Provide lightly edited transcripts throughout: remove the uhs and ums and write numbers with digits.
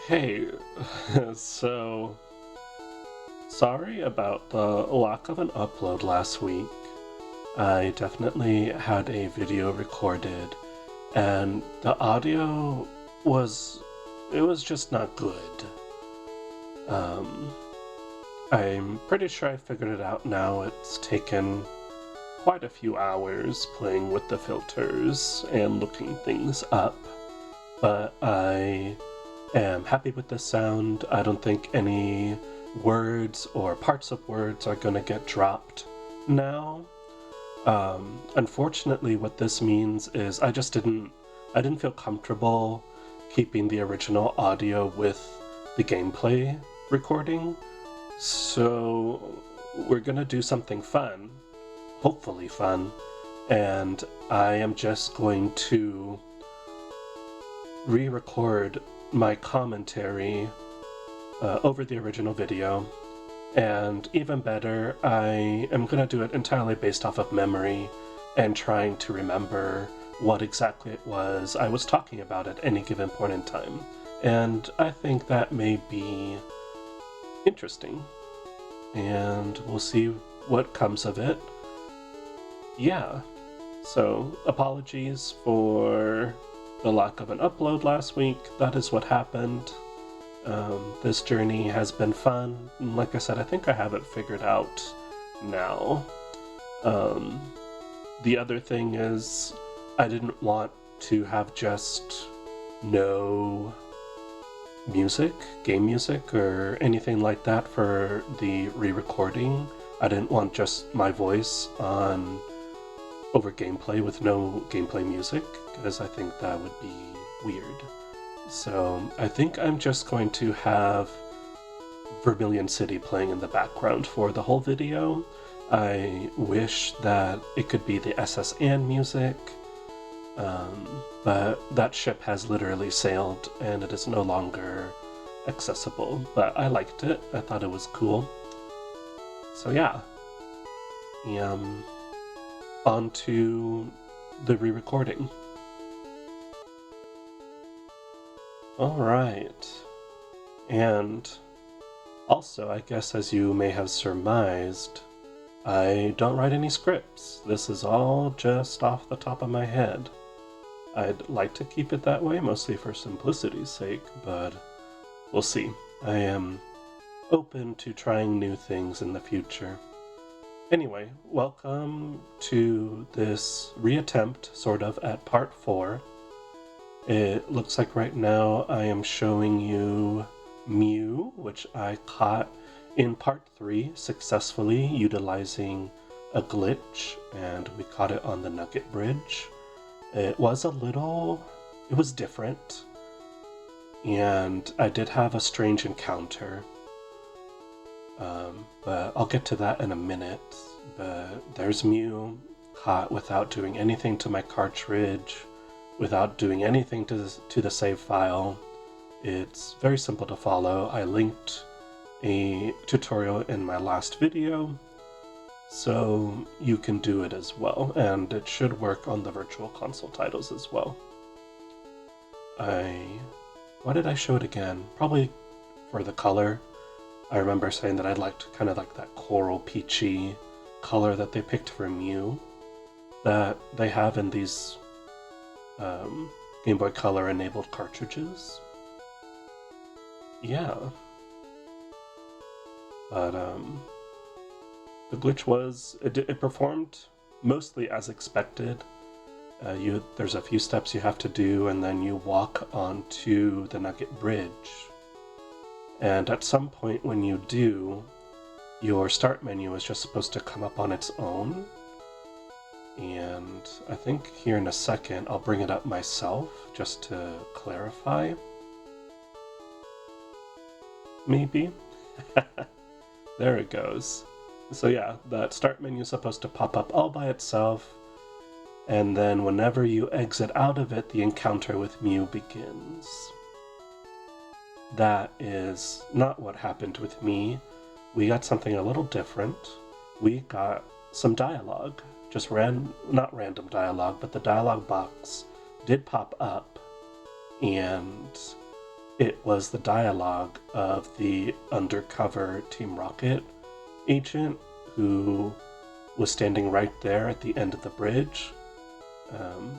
Hey, so sorry about the lack of an upload last week. I definitely had a video recorded and the audio was it was just not good. Um I'm pretty sure I figured it out now. It's taken quite a few hours playing with the filters and looking things up, but I am happy with the sound. I don't think any words or parts of words are gonna get dropped now. Unfortunately, what this means is I didn't feel comfortable keeping the original audio with the gameplay recording. So we're gonna do something fun, hopefully fun, and I am just going to re-record my commentary over the original video, and even better, I am going to do it entirely based off of memory and trying to remember what exactly it was I was talking about at any given point in time. And I think that may be interesting, and we'll see what comes of it. Yeah, so apologies for the lack of an upload last week. That is what happened. This journey has been fun. And like I said, I think I have it figured out now. Um, the other thing is, I didn't want to have just no music, game music, or anything like that for the re-recording. I didn't want just my voice on over gameplay with no gameplay music, because I think that would be weird. So I think I'm just going to have Viridian City playing in the background for the whole video. I wish that it could be the SS Anne music, but that ship has literally sailed and it is no longer accessible. But I liked it. I thought it was cool. So yeah. On to the re-recording. Alright. And also, I guess as you may have surmised, I don't write any scripts. This is all just off the top of my head. I'd like to keep it that way, mostly for simplicity's sake, but we'll see. I am open to trying new things in the future. Anyway, welcome to this reattempt, sort of, at part 4. It looks like right now I am showing you Mew, which I caught in part 3 successfully utilizing a glitch, and we caught it on the Nugget Bridge. It was different, and I did have a strange encounter. But I'll get to that in a minute. But there's Mew, caught without doing anything to my cartridge, without doing anything to the save file. It's very simple to follow. I linked a tutorial in my last video, so you can do it as well, and it should work on the Virtual Console titles as well. Why did I show it again? Probably for the color. I remember saying that I liked kind of like that coral peachy color that they picked for Mew that they have in these Game Boy Color enabled cartridges. Yeah. But the glitch was, it performed mostly as expected. There's a few steps you have to do, and then you walk onto the Nugget Bridge. And at some point when you do, your start menu is just supposed to come up on its own. And I think here in a second I'll bring it up myself just to clarify. Maybe? There it goes. So yeah, that start menu is supposed to pop up all by itself, and then whenever you exit out of it, the encounter with Mew begins. That is not what happened with me. We got something a little different. We got some dialogue. Just not random dialogue, but the dialogue box did pop up, and it was the dialogue of the undercover Team Rocket agent who was standing right there at the end of the bridge.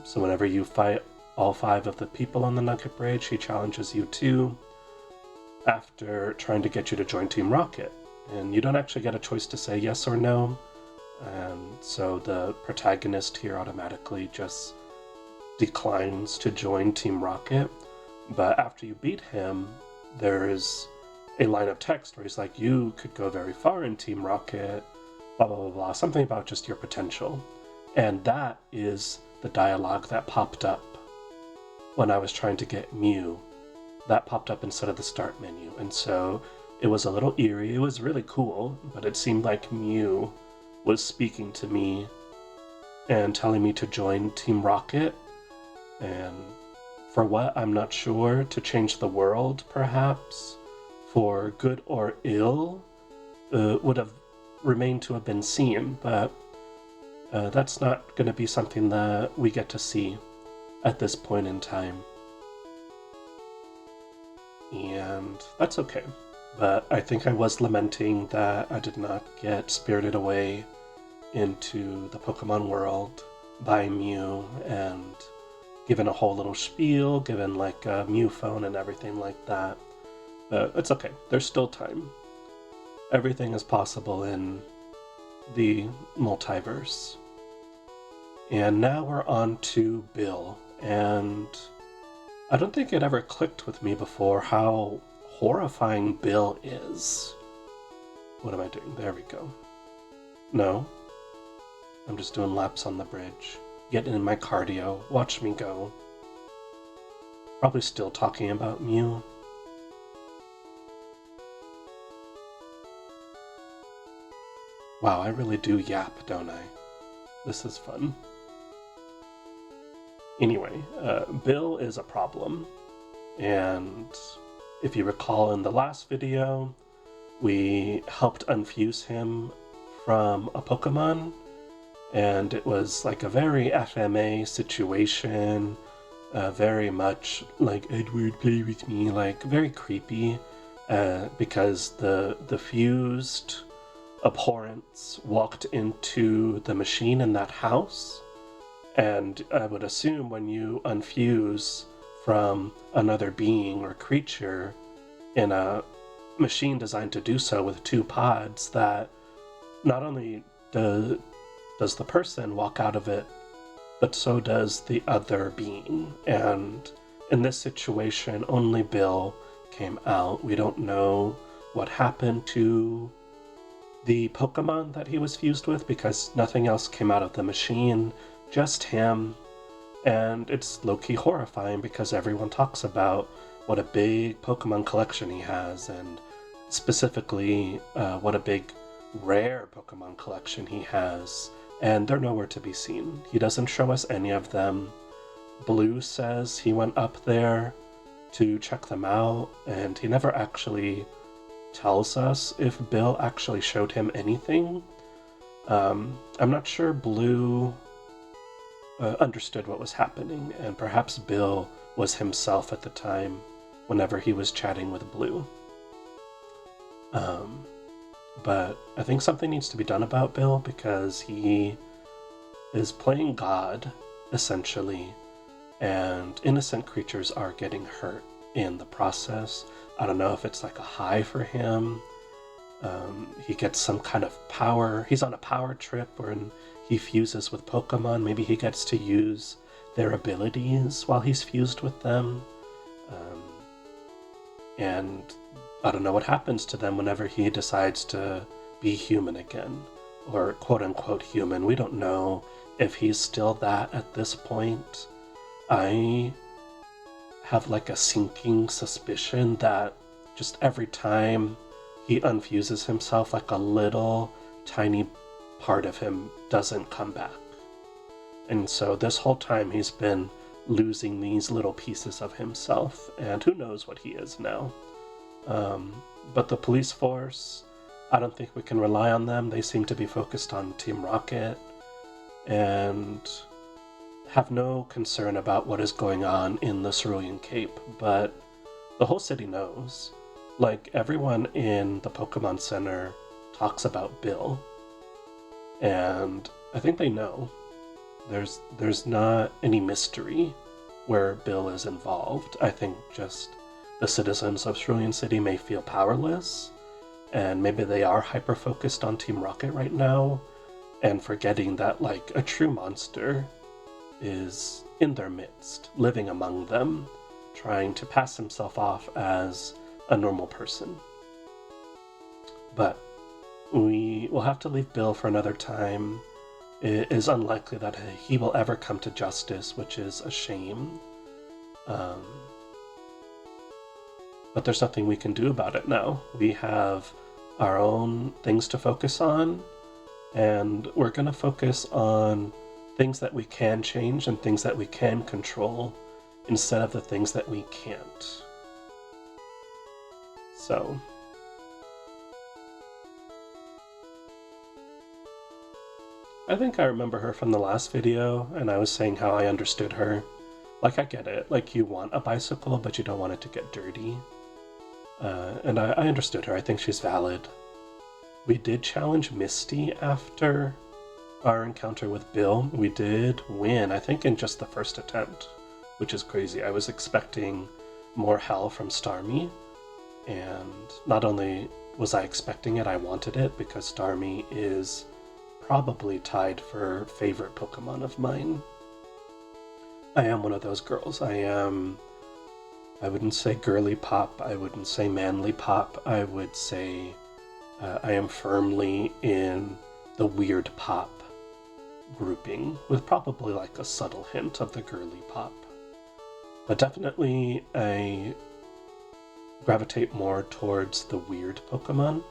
So whenever you fight all 5 of the people on the Nugget Bridge, he challenges you too, after trying to get you to join Team Rocket. And you don't actually get a choice to say yes or no, and so the protagonist here automatically just declines to join Team Rocket. But after you beat him, there's a line of text where he's like, you could go very far in Team Rocket, blah, blah, blah, blah, something about just your potential. And that is the dialogue that popped up when I was trying to get Mew. That popped up instead of the start menu. And so it was a little eerie. It was really cool, but it seemed like Mew was speaking to me and telling me to join Team Rocket. And for what, I'm not sure. To change the world, perhaps. For good or ill, would have remained to have been seen, but that's not going to be something that we get to see at this point in time. And that's okay. But I think I was lamenting that I did not get spirited away into the Pokemon world by Mew and given a whole little spiel, given like a Mew phone and everything like that. But it's okay. There's still time. Everything is possible in the multiverse. And now we're on to Bill. And I don't think it ever clicked with me before how horrifying Bill is. What am I doing? There we go. No. I'm just doing laps on the bridge. Getting in my cardio. Watch me go. Probably still talking about Mew. Wow, I really do yap, don't I? This is fun. Anyway, Bill is a problem. And if you recall in the last video, we helped unfuse him from a Pokemon, and it was like a very FMA situation, very much like Edward, play with me, like very creepy, because the fused abhorrence walked into the machine in that house, and I would assume when you unfuse from another being or creature in a machine designed to do so with 2 pods, that not only does the person walk out of it, but so does the other being. And in this situation, only Bill came out. We don't know what happened to the Pokemon that he was fused with because nothing else came out of the machine, just him. And it's low-key horrifying because everyone talks about what a big Pokemon collection he has, and specifically what a big rare Pokemon collection he has, and they're nowhere to be seen. He doesn't show us any of them. Blue says he went up there to check them out, and he never actually tells us if Bill actually showed him anything. I'm not sure Blue understood what was happening, and perhaps Bill was himself at the time whenever he was chatting with Blue. But I think something needs to be done about Bill because he is playing God, essentially, and innocent creatures are getting hurt in the process. I don't know if it's like a high for him. He gets some kind of power. He's on a power trip when he fuses with Pokemon. Maybe he gets to use their abilities while he's fused with them. And I don't know what happens to them whenever he decides to be human again, or quote-unquote human. We don't know if he's still that at this point. I have like a sinking suspicion that just every time he unfuses himself, like a little tiny part of him doesn't come back. And so this whole time he's been losing these little pieces of himself, and who knows what he is now. But the police force, I don't think we can rely on them. They seem to be focused on Team Rocket and have no concern about what is going on in the Cerulean Cape. But the whole city knows. Like, everyone in the Pokemon Center talks about Bill, and I think they know. There's not any mystery where Bill is involved. I think just the citizens of Viridian City may feel powerless, and maybe they are hyper-focused on Team Rocket right now, and forgetting that, like, a true monster is in their midst, living among them, trying to pass himself off as a normal person. But we will have to leave Bill for another time. It is unlikely that he will ever come to justice, which is a shame. But there's nothing we can do about it now. We have our own things to focus on, and we're going to focus on things that we can change and things that we can control instead of the things that we can't. So, I think I remember her from the last video, and I was saying how I understood her. Like, I get it. Like, you want a bicycle, but you don't want it to get dirty. And I understood her. I think she's valid. We did challenge Misty after our encounter with Bill. We did win, I think, in just the first attempt, which is crazy. I was expecting more hell from Starmie, and not only was I expecting it, I wanted it, because Starmie is probably tied for favorite Pokemon of mine. I am one of those girls. I wouldn't say girly pop, I wouldn't say manly pop, I would say I am firmly in the weird pop grouping, with probably like a subtle hint of the girly pop. But definitely I gravitate more towards the weird Pokemon.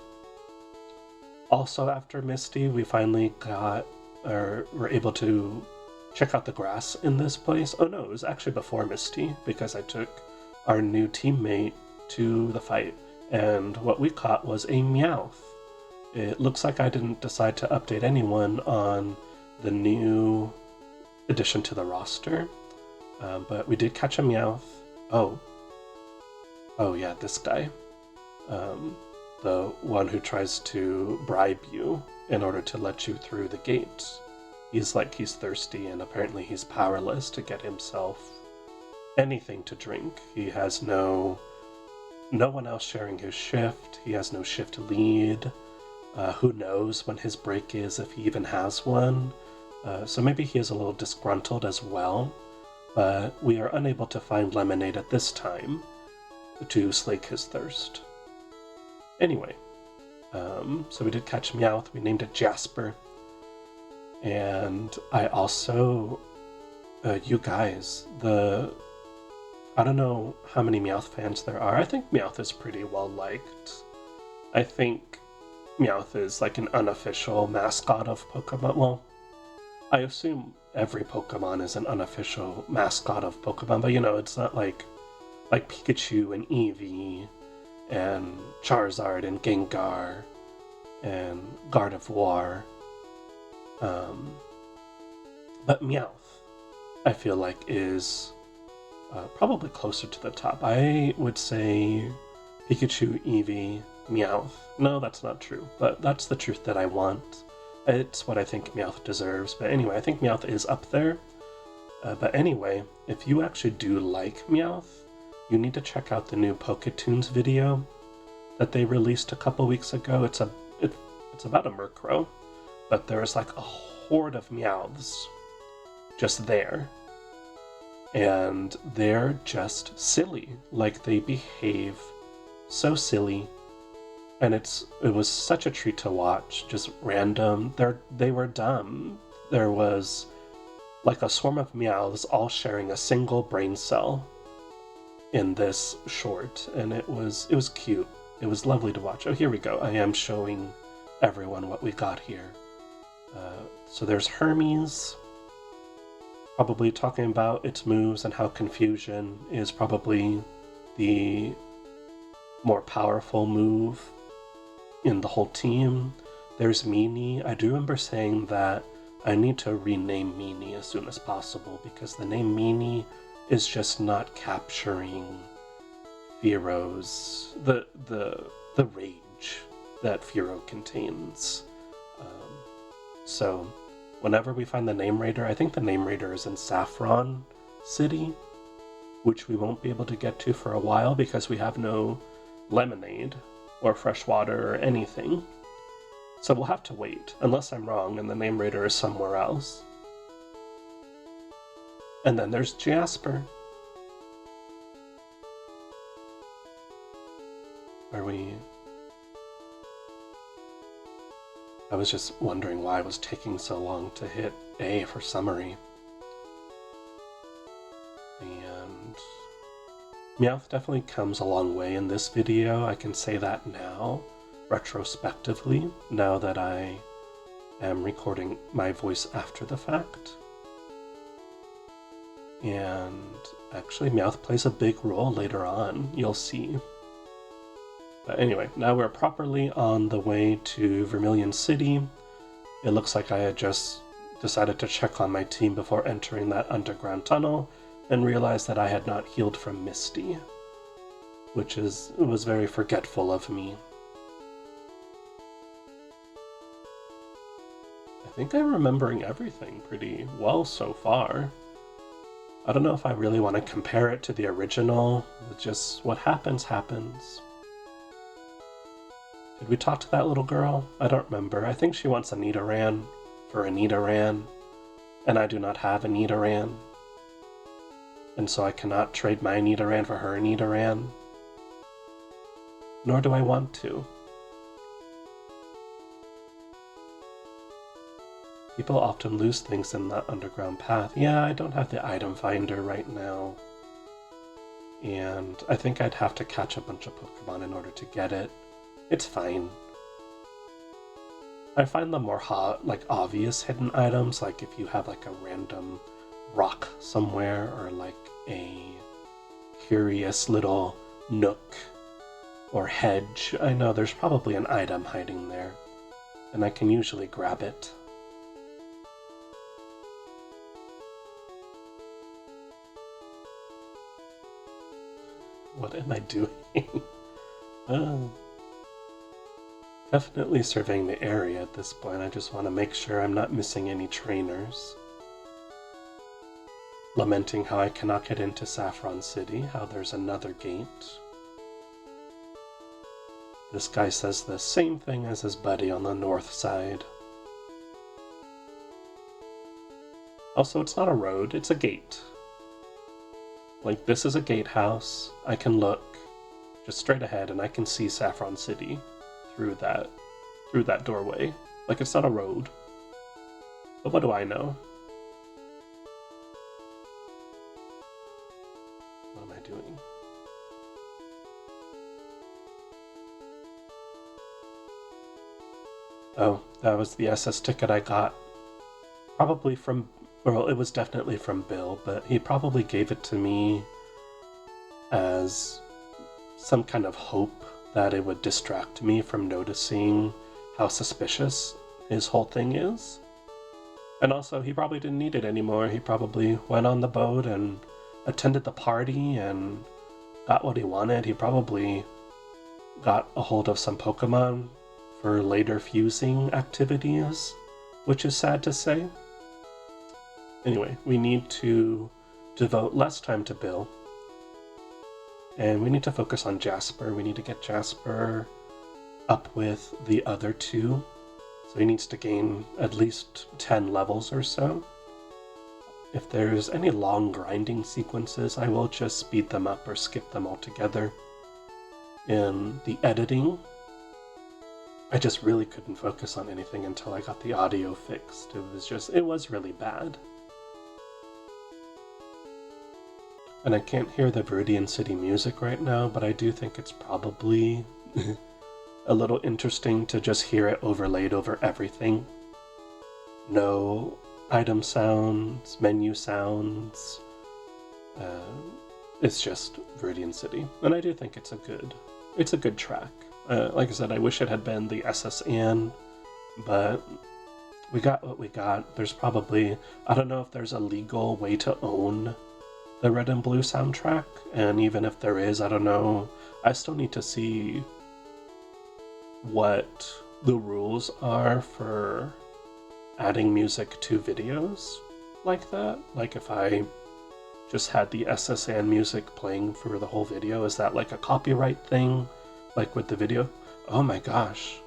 Also, after Misty, we finally were able to check out the grass in this place. Oh no, it was actually before Misty, because I took our new teammate to the fight, and what we caught was a Meowth. It looks like I didn't decide to update anyone on the new addition to the roster, but we did catch a Meowth. Oh yeah, this guy. The one who tries to bribe you in order to let you through the gate. He's thirsty, and apparently he's powerless to get himself anything to drink. He has no one else sharing his shift. He has no shift lead. Who knows when his break is, if he even has one. So maybe he is a little disgruntled as well, but we are unable to find lemonade at this time to slake his thirst. Anyway, so we did catch Meowth. We named it Jasper. And I also, you guys, I don't know how many Meowth fans there are. I think Meowth is pretty well liked. I think Meowth is like an unofficial mascot of Pokemon. Well, I assume every Pokemon is an unofficial mascot of Pokemon, but you know, it's not like Pikachu and Eevee and Charizard and Gengar and Gardevoir. But Meowth, I feel like, is probably closer to the top. I would say Pikachu, Eevee, Meowth. No, that's not true, but that's the truth that I want. It's what I think Meowth deserves. But anyway, I think Meowth is up there. But anyway, if you actually do like Meowth, you need to check out the new Poketoons video that they released a couple weeks ago. It's about a Murkrow, but there's like a horde of Meowths just there. And they're just silly. Like, they behave so silly. And it was such a treat to watch. Just random. They were dumb. There was like a swarm of Meowths all sharing a single brain cell in this short, and it was cute. It was lovely to watch. Oh, here we go. I am showing everyone what we got here. So there's Hermes, probably talking about its moves and how Confusion is probably the more powerful move in the whole team. There's Meanie. I do remember saying that I need to rename Meanie as soon as possible, because the name Meanie is just not capturing Firo's the rage that Firo contains. So whenever we find the Name Raider, I think the Name Raider is in Saffron City, which we won't be able to get to for a while because we have no lemonade or fresh water or anything. So we'll have to wait, unless I'm wrong and the Name Raider is somewhere else. And then there's Jasper. I was just wondering why it was taking so long to hit A for summary. And Meowth definitely comes a long way in this video. I can say that now, retrospectively, now that I am recording my voice after the fact. And actually, Meowth plays a big role later on, you'll see. But anyway, now we're properly on the way to Viridian City. It looks like I had just decided to check on my team before entering that underground tunnel and realized that I had not healed from Misty, which was very forgetful of me. I think I'm remembering everything pretty well so far. I don't know if I really want to compare it to the original. It's just what happens, happens. Did we talk to that little girl? I don't remember. I think she wants a Nidoran for a Nidoran, and I do not have a Nidoran. And so I cannot trade my Nidoran for her Nidoran. Nor do I want to. People often lose things in that underground path. Yeah, I don't have the item finder right now. And I think I'd have to catch a bunch of Pokemon in order to get it. It's fine. I find the more obvious hidden items, like if you have like a random rock somewhere or like a curious little nook or hedge, I know there's probably an item hiding there, and I can usually grab it. What am I doing? Definitely surveying the area at this point. I just want to make sure I'm not missing any trainers. Lamenting how I cannot get into Saffron City, how there's another gate. This guy says the same thing as his buddy on the north side. Also, it's not a road, it's a gate. Like, this is a gatehouse. I can look just straight ahead and I can see Saffron City through that doorway. Like, it's not a road. But what do I know? What am I doing? Oh, that was the SS ticket I got. Probably from, well, it was definitely from Bill, but he probably gave it to me as some kind of hope that it would distract me from noticing how suspicious his whole thing is. And also, he probably didn't need it anymore. He probably went on the boat and attended the party and got what he wanted. He probably got a hold of some Pokemon for later fusing activities, which is sad to say. Anyway, we need to devote less time to Bill. And we need to focus on Jasper. We need to get Jasper up with the other two. So he needs to gain at least 10 levels or so. If there's any long grinding sequences, I will just speed them up or skip them altogether. In the editing, I just really couldn't focus on anything until I got the audio fixed. It was really bad. And I can't hear the Viridian City music right now, but I do think it's probably a little interesting to just hear it overlaid over everything. No item sounds, menu sounds. It's just Viridian City. And I do think it's a good track. Like I said, I wish it had been the SS Anne, but we got what we got. There's probably, I don't know if there's a legal way to own the Red and Blue soundtrack, and even if there is, I don't know, I still need to see what the rules are for adding music to videos like that. Like if I just had the SSN music playing for the whole video, is that like a copyright thing? Like with the video? Oh my gosh.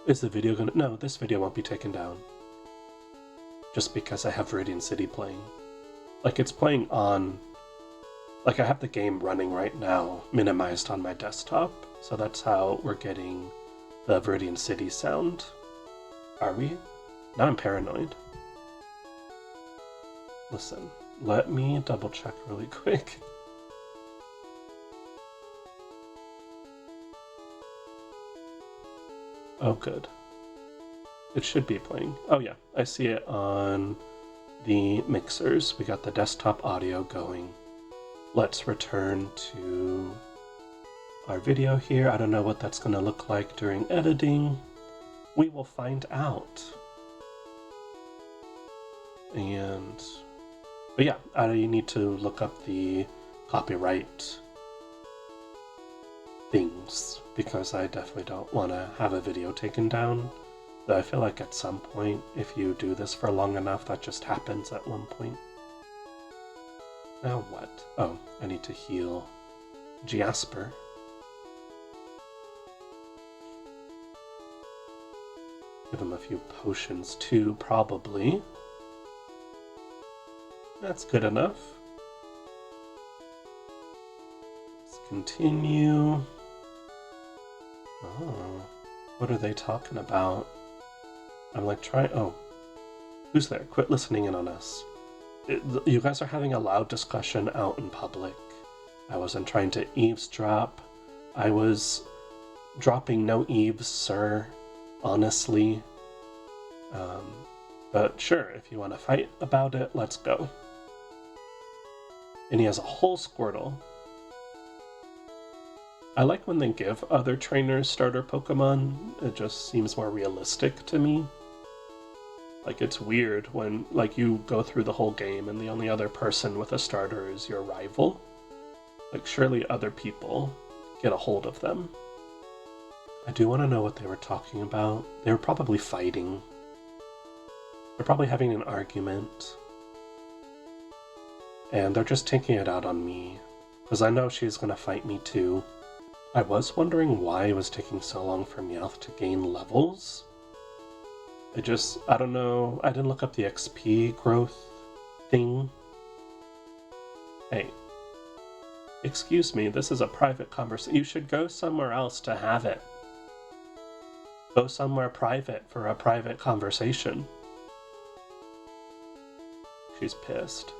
Is the video gonna... No, this video won't be taken down. Just because I have Viridian City playing. Like it's playing on... Like I have the game running right now, minimized on my desktop. So that's how we're getting the Viridian City sound. Are we? Now I'm paranoid. Listen, let me double check really quick. Oh, good. It should be playing. Oh yeah, I see it on the mixers. We got the desktop audio going. Let's return to our video here. I don't know what that's going to look like during editing. We will find out. But yeah, I need to look up the copyright things because I definitely don't want to have a video taken down. Though I feel like at some point, if you do this for long enough, that just happens at one point. Now what? Oh, I need to heal Jasper. Give him a few potions too, probably. That's good enough. Let's continue. Oh, what are they talking about? I'm like trying... Oh, who's there? Quit listening in on us. You guys are having a loud discussion out in public. I wasn't trying to eavesdrop. I was dropping no eaves, sir. Honestly. But sure, if you want to fight about it, let's go. And he has a whole Squirtle. I like when they give other trainers starter Pokemon. It just seems more realistic to me. Like, it's weird when, like, you go through the whole game and the only other person with a starter is your rival. Like, surely other people get a hold of them. I do want to know what they were talking about. They were probably fighting. They're probably having an argument. And they're just taking it out on me. Because I know she's going to fight me too. I was wondering why it was taking so long for Meowth to gain levels. I don't know. I didn't look up the XP growth thing. Hey. Excuse me, this is a private conversation. You should go somewhere else to have it. Go somewhere private for a private conversation. She's pissed.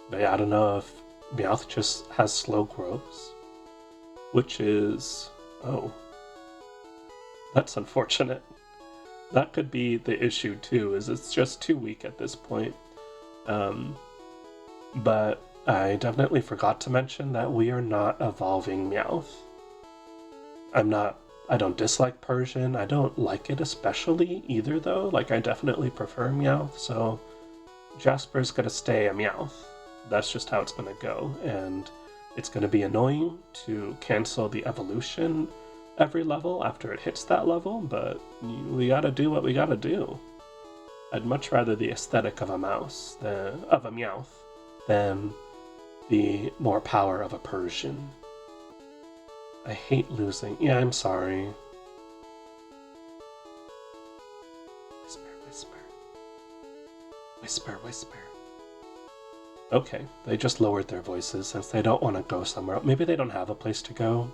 But yeah, I don't know if Meowth just has slow growths. Which is... oh. That's unfortunate. That could be the issue too, is it's just too weak at this point. But I definitely forgot to mention that we are not evolving Meowth. I don't dislike Persian, I don't like it especially either though, like I definitely prefer Meowth, so Jasper's gonna stay a Meowth. That's just how it's gonna go, and it's gonna be annoying to cancel the evolution every level after it hits that level, but we gotta do what we gotta do. I'd much rather the aesthetic of a Meowth than the more power of a Persian. I hate losing. Yeah, I'm sorry. Whisper, whisper. Whisper, whisper. Okay, they just lowered their voices since they don't want to go somewhere else. Maybe they don't have a place to go.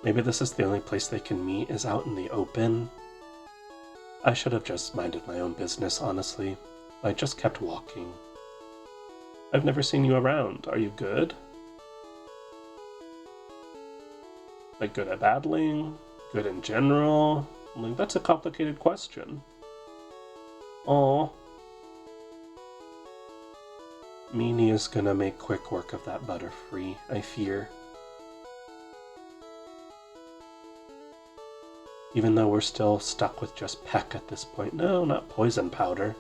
Maybe this is the only place they can meet is out in the open. I should have just minded my own business, honestly. I just kept walking. I've never seen you around. Are you good? Like, good at battling? Good in general? Like, that's a complicated question. Aw. Meanie is gonna make quick work of that Butterfree, I fear. Even though we're still stuck with just Peck at this point. No, not poison powder.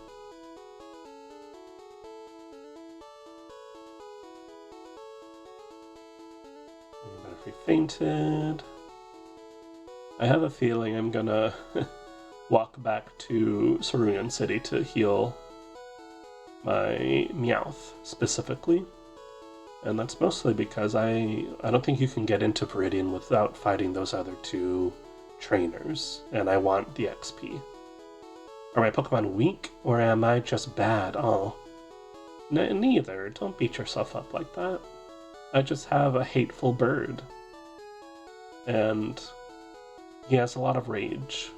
Even if we fainted. I have a feeling I'm gonna walk back to Viridian City to heal my Meowth specifically. And that's mostly because I don't think you can get into Viridian without fighting those other two trainers, and I want the XP. Are my Pokemon weak, or am I just bad? Oh, neither. Don't beat yourself up like that. I just have a hateful bird. And he has a lot of rage.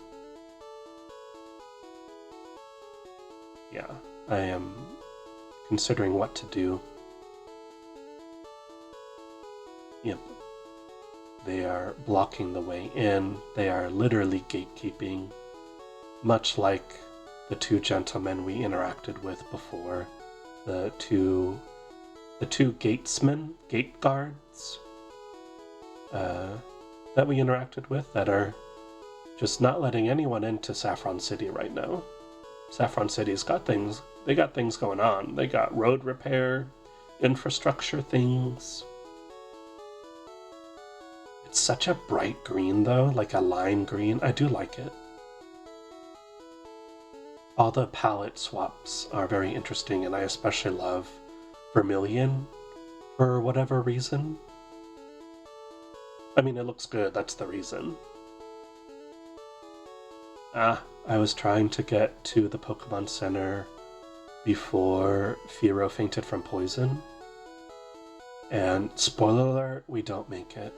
Yeah, I am considering what to do. Yep. They are blocking the way in. They are literally gatekeeping, much like the two gentlemen we interacted with before. The two gatesmen, gate guards, that we interacted with that are just not letting anyone into Saffron City right now. Saffron City's got things, they got things going on. They got road repair, infrastructure things. It's such a bright green though, like a lime green. I do like it. All the palette swaps are very interesting, and I especially love Vermilion for whatever reason. I mean, it looks good, that's the reason. I was trying to get to the Pokemon Center before Firo fainted from poison. And spoiler alert, we don't make it.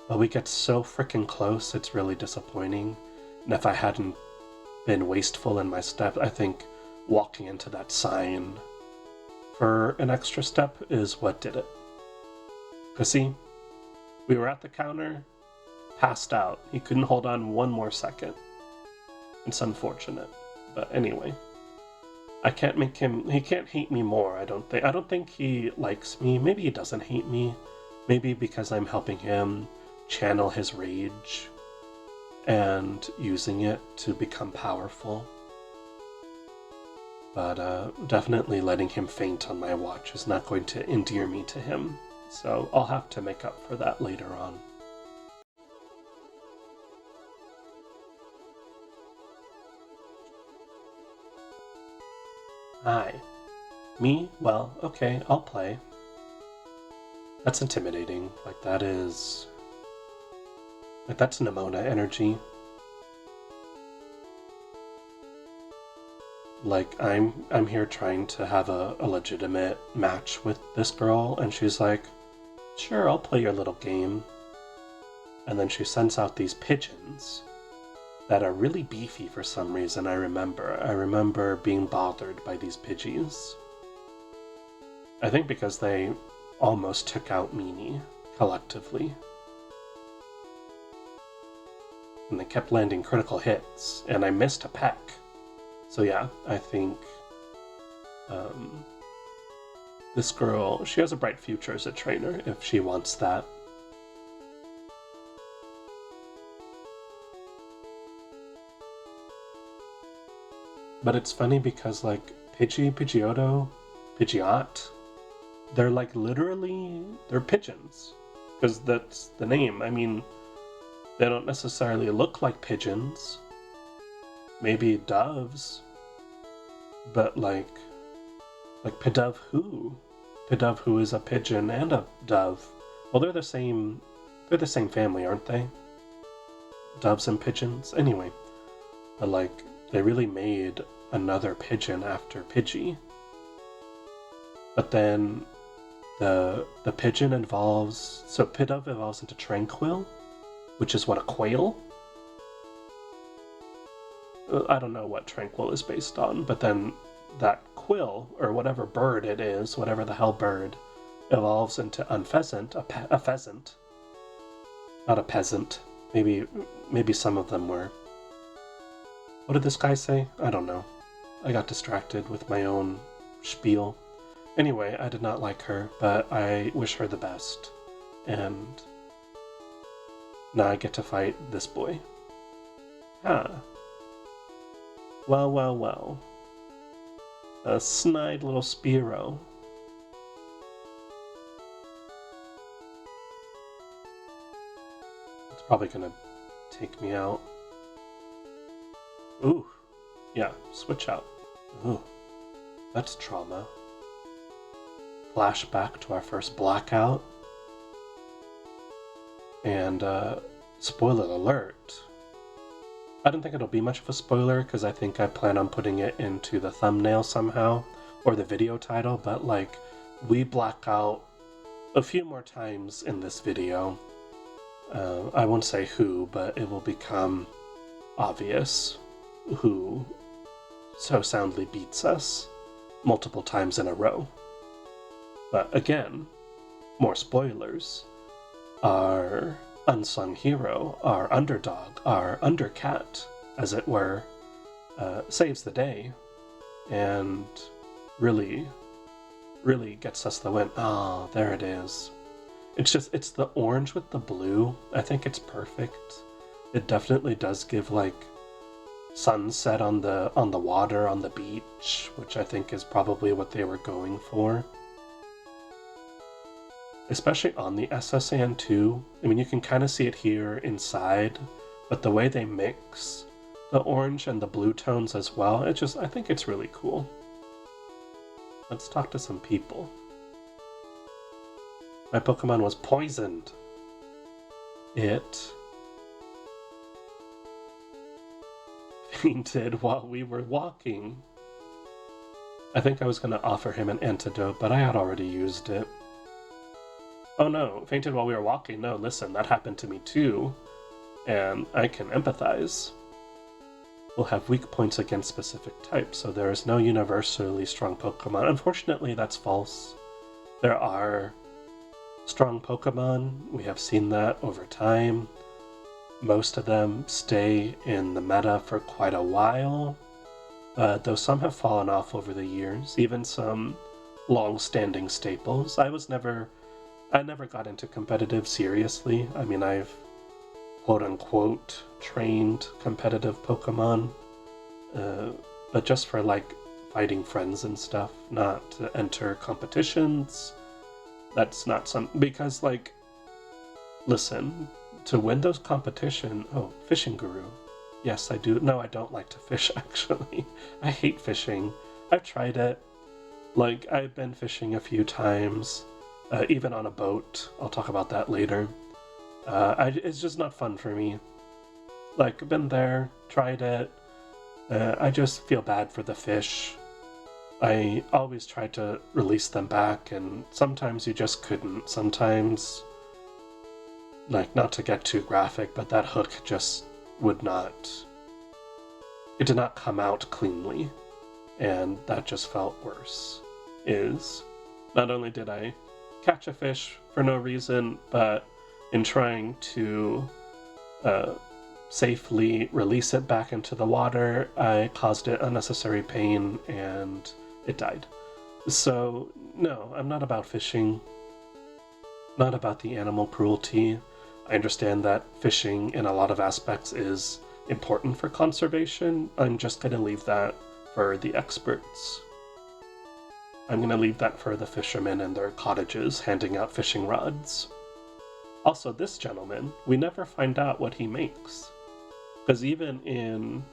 But we get so freaking close, it's really disappointing. And if I hadn't been wasteful in my step, I think walking into that sign for an extra step is what did it. Because see, we were at the counter, passed out. He couldn't hold on one more second. It's unfortunate. But anyway, I can't make him, he can't hate me more, I don't think. I don't think he likes me. Maybe he doesn't hate me. Maybe because I'm helping him channel his rage and using it to become powerful. But definitely letting him faint on my watch is not going to endear me to him. So I'll have to make up for that later on. Hi. Me? Well, okay, I'll play. That's intimidating. Like, that is... like, that's Nemona energy. Like, I'm here trying to have a legitimate match with this girl, and she's like, sure, I'll play your little game. And then she sends out these pigeons that are really beefy for some reason, I remember being bothered by these Pidgeys. I think because they almost took out Meanie collectively. And they kept landing critical hits, and I missed a peck. So yeah, I think this girl, she has a bright future as a trainer if she wants that. But it's funny because, like, Pidgey, Pidgeotto, Pidgeot, they're like literally, they're pigeons. Because that's the name. I mean, they don't necessarily look like pigeons. Maybe doves. But like Pidove who? Pidove who is a pigeon and a dove. Well, they're the same family, aren't they? Doves and pigeons? Anyway. But like, they really made another pigeon after Pidgey. But then the pigeon evolves, so Pidove evolves into Tranquil, which is what, a quail? I don't know what Tranquil is based on, but then that quill, or whatever bird it is, whatever the hell bird, evolves into Unpheasant, a pheasant. Not a peasant. Maybe some of them were. What did this guy say? I don't know. I got distracted with my own spiel. Anyway, I did not like her, but I wish her the best. And now I get to fight this boy. Huh. Well, well, well. A snide little Spearow. It's probably gonna take me out. Ooh. Yeah, switch out. Ooh. That's trauma. Flashback to our first blackout. And, spoiler alert. I don't think it'll be much of a spoiler, because I think I plan on putting it into the thumbnail somehow, or the video title, but, like, we black out a few more times in this video. I won't say who, but it will become obvious who so soundly beats us multiple times in a row. But again, more spoilers. Our unsung hero, our underdog, our undercat, as it were, saves the day and really gets us the win. Oh, there it is. It's the orange with the blue. I think it's perfect. It definitely does give like sunset on the water on the beach, which I think is probably what they were going for. Especially on the SSN too. I mean, you can kind of see it here inside, but the way they mix the orange and the blue tones as well, I think it's really cool. Let's talk to some people. My Pokemon was poisoned. It fainted while we were walking. I think I was going to offer him an antidote, but I had already used it. Oh no, fainted while we were walking. No, listen, that happened to me too, and I can empathize. We'll have weak points against specific types, so there is no universally strong Pokemon. Unfortunately, that's false. There are strong Pokemon. We have seen that over time. Most of them stay in the meta for quite a while, though some have fallen off over the years, even some long-standing staples. I never got into competitive seriously. I mean, I've quote-unquote trained competitive Pokemon, but just for like fighting friends and stuff, not to enter competitions. That's not because like, listen, to win those competition, oh, fishing guru. Yes, I do. No, I don't like to fish, actually. I hate fishing. I've tried it. Like, I've been fishing a few times. Even on a boat. I'll talk about that later. It's just not fun for me. Like, I've been there, tried it. I just feel bad for the fish. I always try to release them back, and sometimes you just couldn't. Sometimes, like, not to get too graphic, but that hook just would not... It did not come out cleanly, and that just felt worse. Not only did I catch a fish for no reason, but in trying to safely release it back into the water, I caused it unnecessary pain and it died. So no, I'm not about fishing, not about the animal cruelty. I understand that fishing in a lot of aspects is important for conservation. I'm just going to leave that for the experts. I'm going to leave that for the fishermen in their cottages handing out fishing rods. Also, this gentleman, we never find out what he makes. Because even in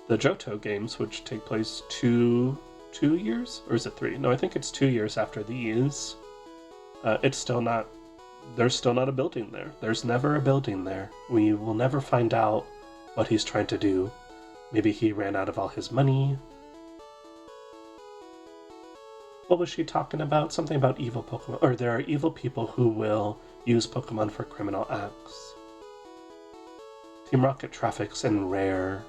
the Johto games, which take place two years? Or is it 3? No, I think it's 2 years after these. It's still not... There's still not a building there. There's never a building there. We will never find out what he's trying to do. Maybe he ran out of all his money. What was she talking about? Something about evil Pokemon. Or there are evil people who will use Pokemon for criminal acts. Team Rocket traffics in rare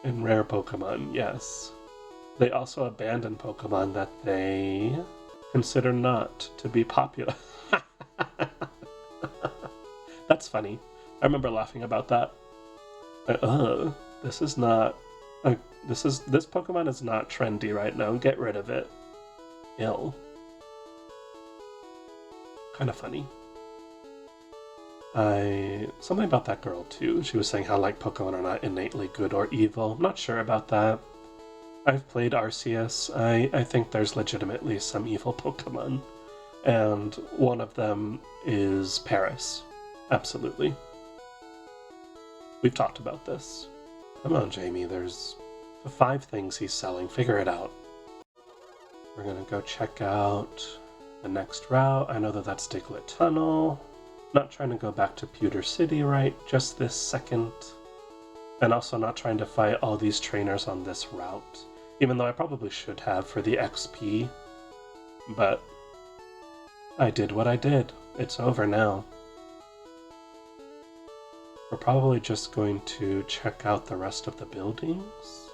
Pokemon, yes. They also abandon Pokemon that they consider not to be popular. That's funny. I remember laughing about that. This is not... This Pokemon is not trendy right now. Get rid of it. Ill. Kind of funny. Something about that girl too. She was saying how like Pokemon are not innately good or evil. I'm not sure about that. I've played Arceus. I think there's legitimately some evil Pokemon. And one of them is Paris. Absolutely. We've talked about this. Come on, Jamie, there's 5 things he's selling. Figure it out. We're gonna go check out the next route. I know that that's Diglett Tunnel. Not trying to go back to Pewter City right just this second. And also not trying to fight all these trainers on this route. Even though I probably should have for the XP. But I did what I did. It's over now. We're probably just going to check out the rest of the buildings.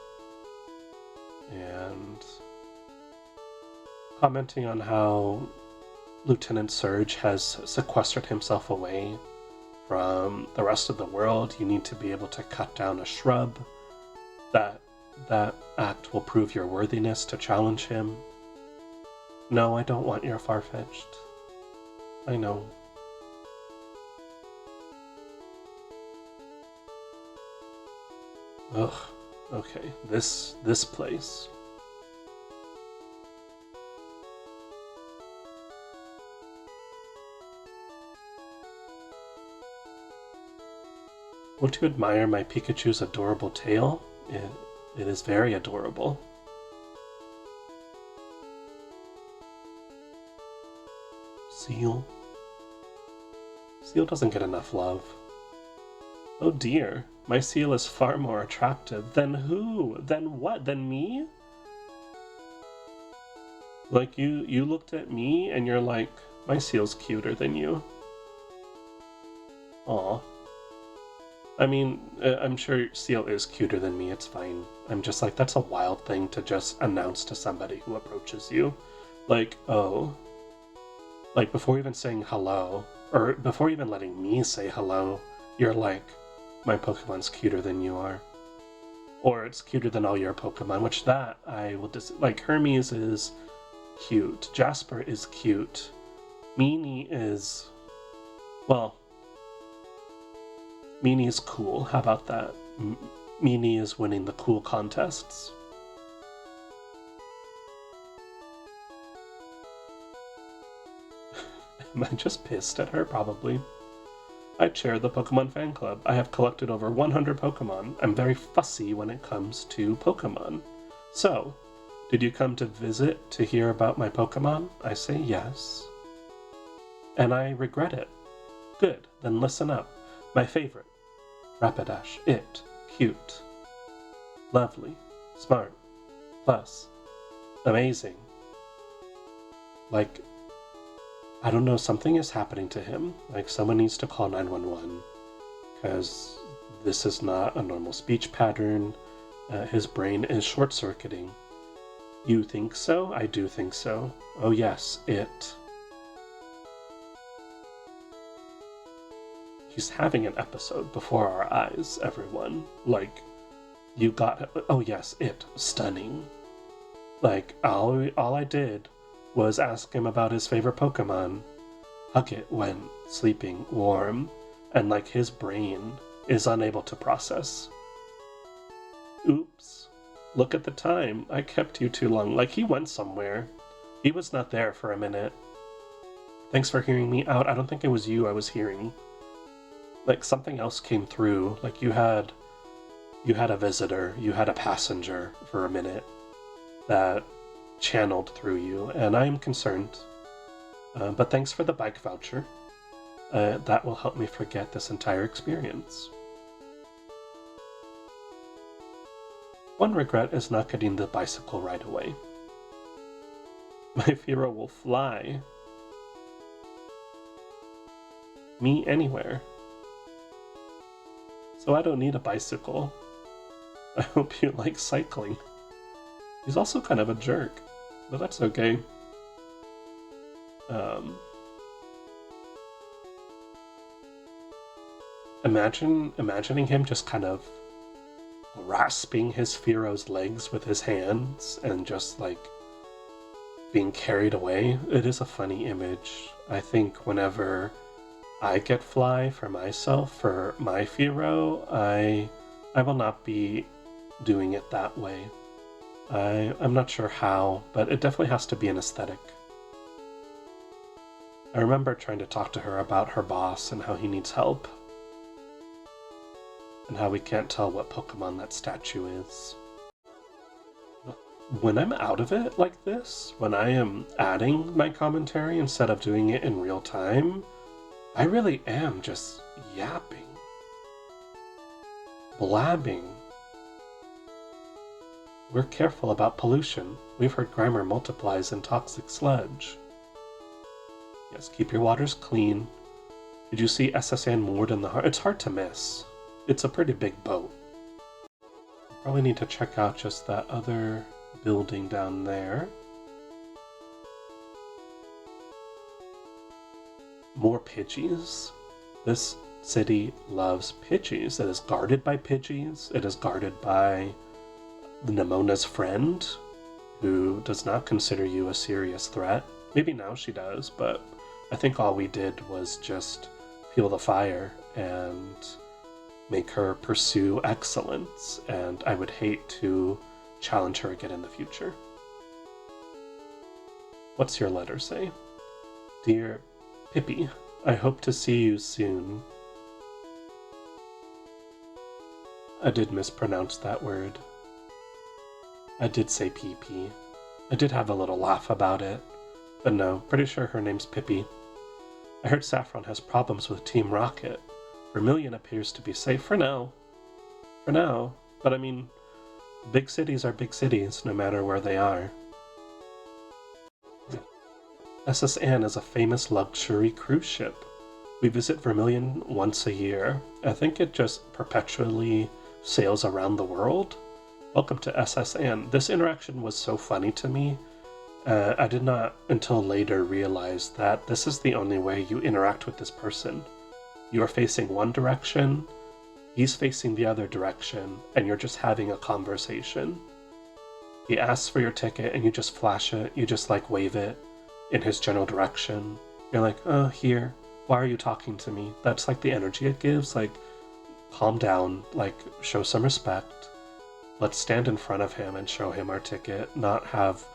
And commenting on how Lieutenant Surge has sequestered himself away from the rest of the world. You need to be able to cut down a shrub. That act will prove your worthiness to challenge him. No, I don't want your Farfetch'd. I know. Ugh, okay, this place. Won't you admire my Pikachu's adorable tail? It is very adorable. Seal. Seal doesn't get enough love. Oh dear, my Seal is far more attractive. Than who? Than what? Than me? Like you looked at me and you're like, my Seal's cuter than you. Aw. I mean, I'm sure Seal is cuter than me, it's fine. I'm just like, that's a wild thing to just announce to somebody who approaches you. Like, oh. Like, before even saying hello, or before even letting me say hello, you're like, my Pokemon's cuter than you are. Or it's cuter than all your Pokemon, which that I will like, Hermes is cute. Jasper is cute. Meanie is, well, Meanie is cool. How about that? Meanie is winning the cool contests. Am I just pissed at her? Probably. I chair the Pokemon fan club. I have collected over 100 Pokemon. I'm very fussy when it comes to Pokemon. So, did you come to visit to hear about my Pokemon? I say yes. And I regret it. Good, then listen up. My favorite. Rapidash. It. Cute. Lovely. Smart. Plus. Amazing. Like, I don't know, something is happening to him. Like, someone needs to call 911. Because this is not a normal speech pattern. His brain is short-circuiting. You think so? I do think so. Oh yes, it. He's having an episode before our eyes, everyone. Like, you got... Oh yes, it. Stunning. Like, all I did was ask him about his favorite Pokemon. Hug it when sleeping warm. And like, his brain is unable to process. Oops. Look at the time. I kept you too long. Like, he went somewhere. He was not there for a minute. Thanks for hearing me out. I don't think it was you I was hearing. Like, something else came through. Like, you had a visitor, you had a passenger for a minute that channeled through you, and I am concerned. But thanks for the bike voucher. That will help me forget this entire experience. One regret is not getting the bicycle right away. My Firo will fly. Me anywhere. So I don't need a bicycle. I hope you like cycling. He's also kind of a jerk, but that's okay. Imagining him just kind of grasping his Firo's legs with his hands and just like being carried away. It is a funny image. I think whenever I get fly for myself, for my Firo, I will not be doing it that way. I'm not sure how, but it definitely has to be an aesthetic. I remember trying to talk to her about her boss and how he needs help. And how we can't tell what Pokemon that statue is. When I'm out of it like this, when I am adding my commentary instead of doing it in real time, I really am just yapping. Blabbing. We're careful about pollution. We've heard Grimer multiplies in toxic sludge. Yes, keep your waters clean. Did you see SSN moored in the harbor? It's hard to miss. It's a pretty big boat. Probably need to check out just that other building down there. More Pidgeys. This city loves Pidgeys. It is guarded by Pidgeys. It is guarded by Nemona's friend, who does not consider you a serious threat. Maybe now she does, but I think all we did was just fuel the fire and make her pursue excellence, and I would hate to challenge her again in the future. What's your letter say? Dear Pippi, I hope to see you soon. I did mispronounce that word. I did say PP. I did have a little laugh about it, but no, pretty sure her name's Pippi. I heard Saffron has problems with Team Rocket. Vermilion appears to be safe for now. For now. But I mean, big cities are big cities, no matter where they are. SS Anne is a famous luxury cruise ship. We visit Vermilion once a year. I think it just perpetually sails around the world. Welcome to SS Anne. This interaction was so funny to me. I did not until later realize that this is the only way you interact with this person. You are facing one direction, he's facing the other direction, and you're just having a conversation. He asks for your ticket and you just flash it, you just like wave it in his general direction. You're like, oh, here, why are you talking to me? That's like the energy it gives, like, calm down, like, show some respect. Let's stand in front of him and show him our ticket, not have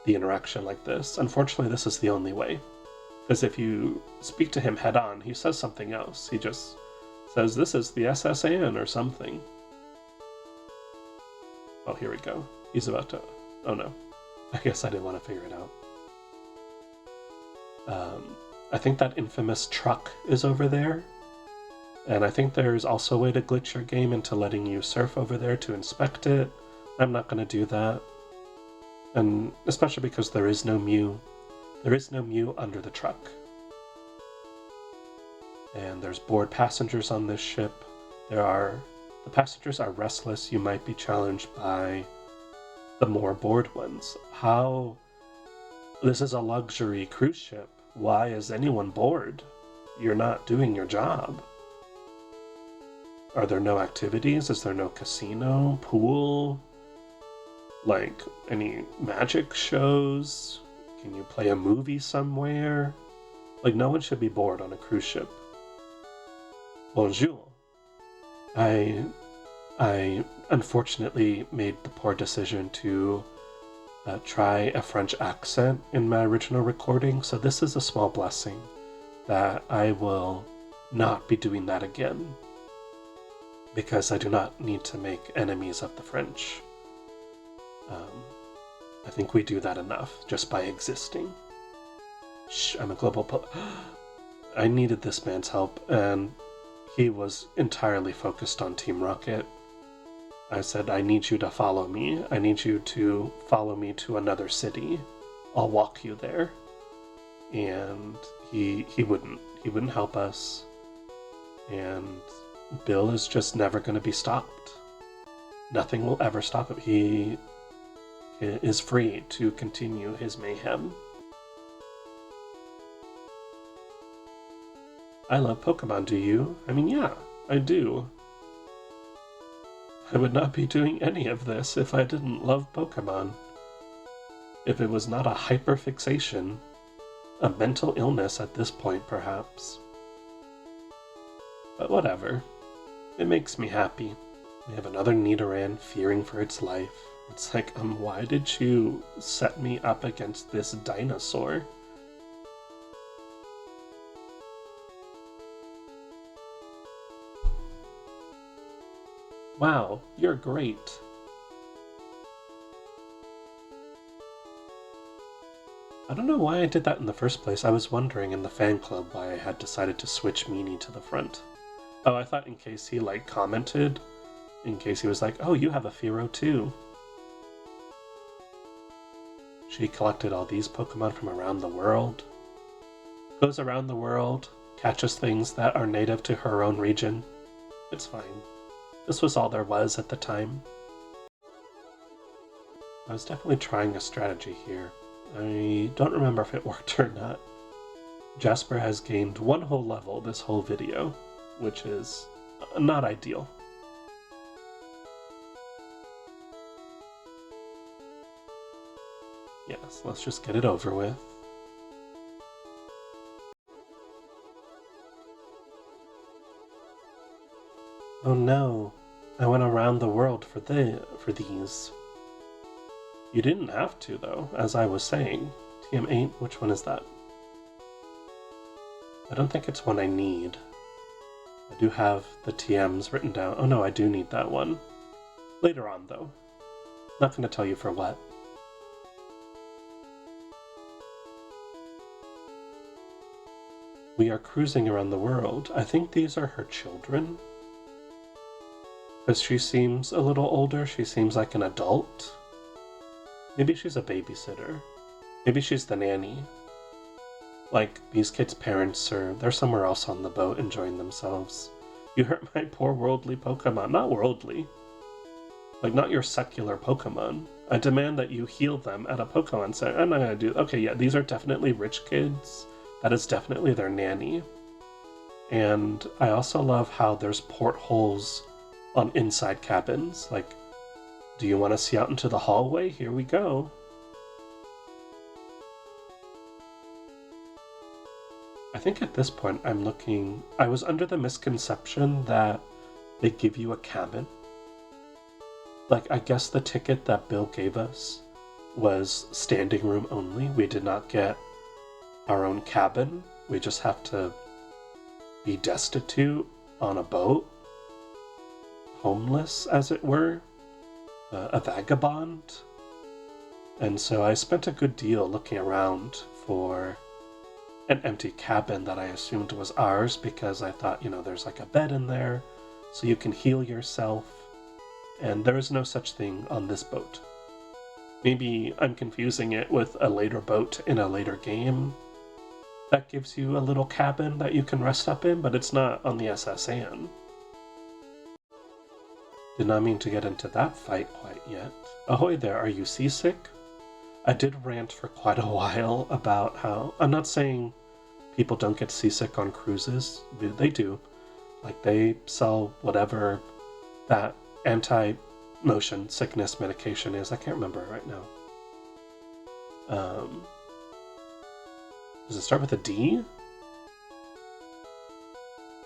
the interaction like this. Unfortunately, this is the only way. Because if you speak to him head on, he says something else. He just says, this is the SS Anne or something. Oh, here we go. He's about to... Oh no. I guess I didn't want to figure it out. I think that infamous truck is over there. And I think there's also a way to glitch your game into letting you surf over there to inspect it. I'm not going to do that. And especially because there is no Mew. There is no Mew under the truck. And there's bored passengers on this ship. The passengers are restless. You might be challenged by the more bored ones. How? This is a luxury cruise ship. Why is anyone bored? You're not doing your job. Are there no activities? Is there no casino, pool? Like, any magic shows? Can you play a movie somewhere? Like, no one should be bored on a cruise ship. Bonjour. I unfortunately made the poor decision to try a French accent in my original recording, so this is a small blessing that I will not be doing that again, because I do not need to make enemies of the French. I think we do that enough just by existing. Shh, I'm a global I needed this man's help, and he was entirely focused on Team Rocket. I said, I need you to follow me. I need you to follow me to another city. I'll walk you there. And he wouldn't. He wouldn't help us. And Bill is just never going to be stopped. Nothing will ever stop him. He is free to continue his mayhem. I love Pokemon, do you? I mean, yeah, I do. I would not be doing any of this if I didn't love Pokemon. If it was not a hyperfixation, a mental illness at this point, perhaps. But whatever. It makes me happy. We have another Nidoran fearing for its life. It's like, why did you set me up against this dinosaur? Wow, you're great. I don't know why I did that in the first place. I was wondering in the fan club why I had decided to switch Meanie to the front. Oh, I thought in case he, like, commented, in case he was like, oh, you have a Fearow too. She collected all these Pokemon from around the world. Goes around the world, catches things that are native to her own region. It's fine. This was all there was at the time. I was definitely trying a strategy here. I don't remember if it worked or not. Jasper has gained 1 whole level this whole video, which is not ideal. Yes, let's just get it over with. Oh no, I went around the world for these. You didn't have to, though, as I was saying. TM8, which one is that? I don't think it's one I need. I do have the TMs written down. Oh no, I do need that one. Later on, though. Not going to tell you for what. We are cruising around the world. I think these are her children. Because she seems a little older. She seems like an adult. Maybe she's a babysitter. Maybe she's the nanny. Like, these kids' parents they're somewhere else on the boat enjoying themselves. You hurt my poor worldly Pokemon. Not worldly. Like, not your secular Pokemon. I demand that you heal them at a Pokemon Center. I'm not gonna do... Okay, yeah, these are definitely rich kids. That is definitely their nanny. And I also love how there's portholes on inside cabins. Like, do you want to see out into the hallway? Here we go. I think at this point I was under the misconception that they give you a cabin. Like, I guess the ticket that Bill gave us was standing room only. We did not get our own cabin. We just have to be destitute on a boat. Homeless, as it were. A vagabond. And so I spent a good deal looking around for an empty cabin that I assumed was ours because I thought, there's like a bed in there so you can heal yourself. And there is no such thing on this boat. Maybe I'm confusing it with a later boat in a later game that gives you a little cabin that you can rest up in, but it's not on the SS Anne. Did not mean to get into that fight quite yet. Ahoy there, are you seasick? I did rant for quite a while about how... I'm not saying people don't get seasick on cruises. They do. Like, they sell whatever that anti-motion sickness medication is. I can't remember it right now. Does it start with a D?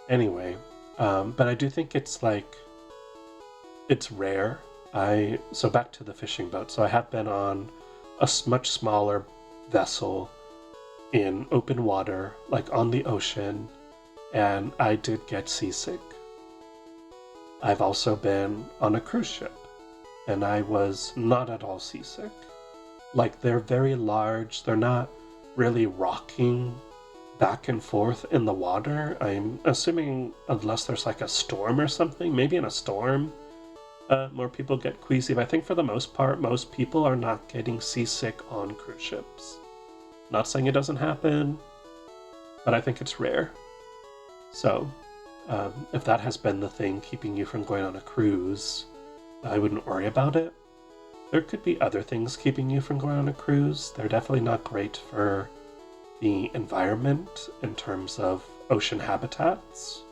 Anyway, but I do think it's like... It's rare. So back to the fishing boat. So I have been on a much smaller vessel in open water, like on the ocean, and I did get seasick. I've also been on a cruise ship, and I was not at all seasick. Like, they're very large. They're not really rocking back and forth in the water. I'm assuming unless there's like a storm or something, maybe in a storm, more people get queasy, but I think for the most part, most people are not getting seasick on cruise ships. Not saying it doesn't happen, but I think it's rare. So, if that has been the thing keeping you from going on a cruise, I wouldn't worry about it. There could be other things keeping you from going on a cruise. They're definitely not great for the environment in terms of ocean habitats.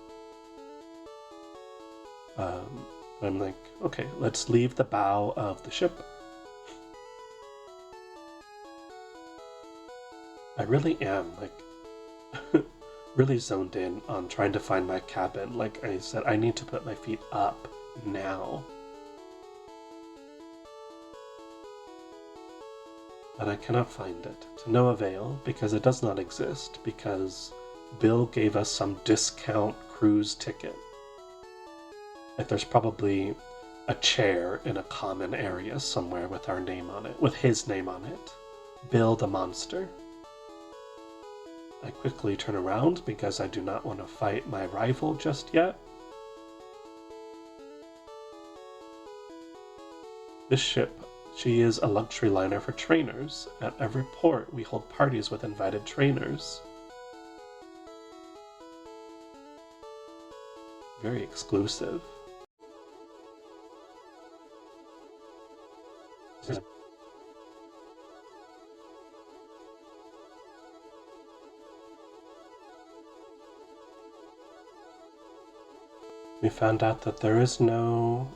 I'm like, okay, let's leave the bow of the ship. I really am, like, really zoned in on trying to find my cabin. Like I said, I need to put my feet up now. But I cannot find it, to no avail, because it does not exist, because Bill gave us some discount cruise ticket. Like there's probably a chair in a common area somewhere with our name on it, with his name on it. Bill the Monster. I quickly turn around because I do not want to fight my rival just yet. This ship, she is a luxury liner for trainers. At every port, we hold parties with invited trainers. Very exclusive. We found out that there is no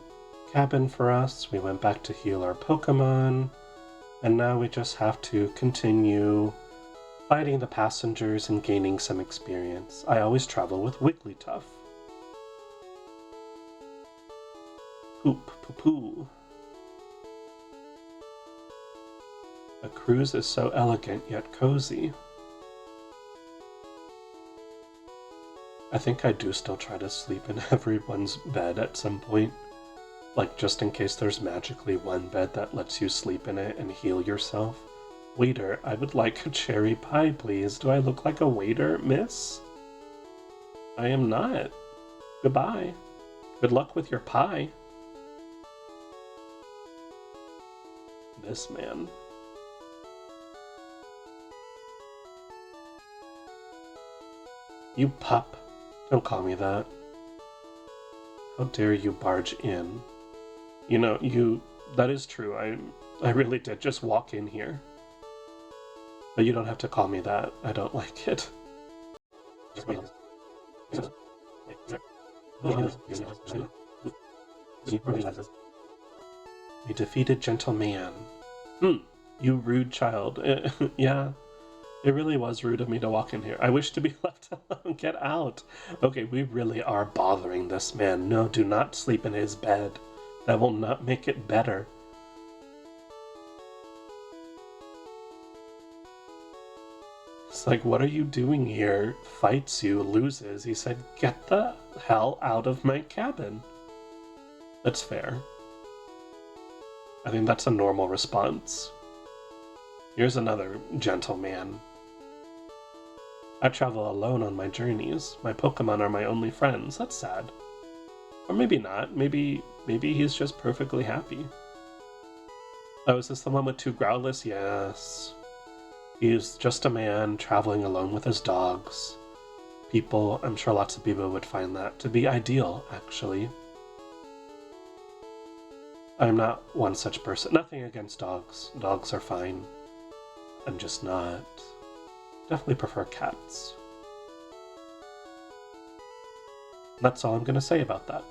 cabin for us. We went back to heal our Pokemon, and now we just have to continue fighting the passengers and gaining some experience. I always travel with Wigglytuff. Poop, poo poo. A cruise is so elegant yet cozy. I think I do still try to sleep in everyone's bed at some point. Like, just in case there's magically one bed that lets you sleep in it and heal yourself. Waiter, I would like a cherry pie, please. Do I look like a waiter, miss? I am not. Goodbye. Good luck with your pie. This man. You pup. Don't call me that. How dare you barge in? You know, that is true. I really did just walk in here. But you don't have to call me that. I don't like it. A defeated gentleman. You rude child. Yeah. It really was rude of me to walk in here. I wish to be left alone. Get out. Okay, we really are bothering this man. No, do not sleep in his bed. That will not make it better. It's like, what are you doing here? Fights you, loses. He said, get the hell out of my cabin. That's fair. I think that's a normal response. Here's another gentleman. I travel alone on my journeys. My Pokemon are my only friends. That's sad. Or maybe not. Maybe he's just perfectly happy. Oh, is this the one with 2 Growlithe? Yes. He's just a man traveling alone with his dogs. I'm sure lots of people would find that to be ideal, actually. I'm not one such person. Nothing against dogs. Dogs are fine. I'm just not. Definitely prefer cats. That's all I'm gonna say about that.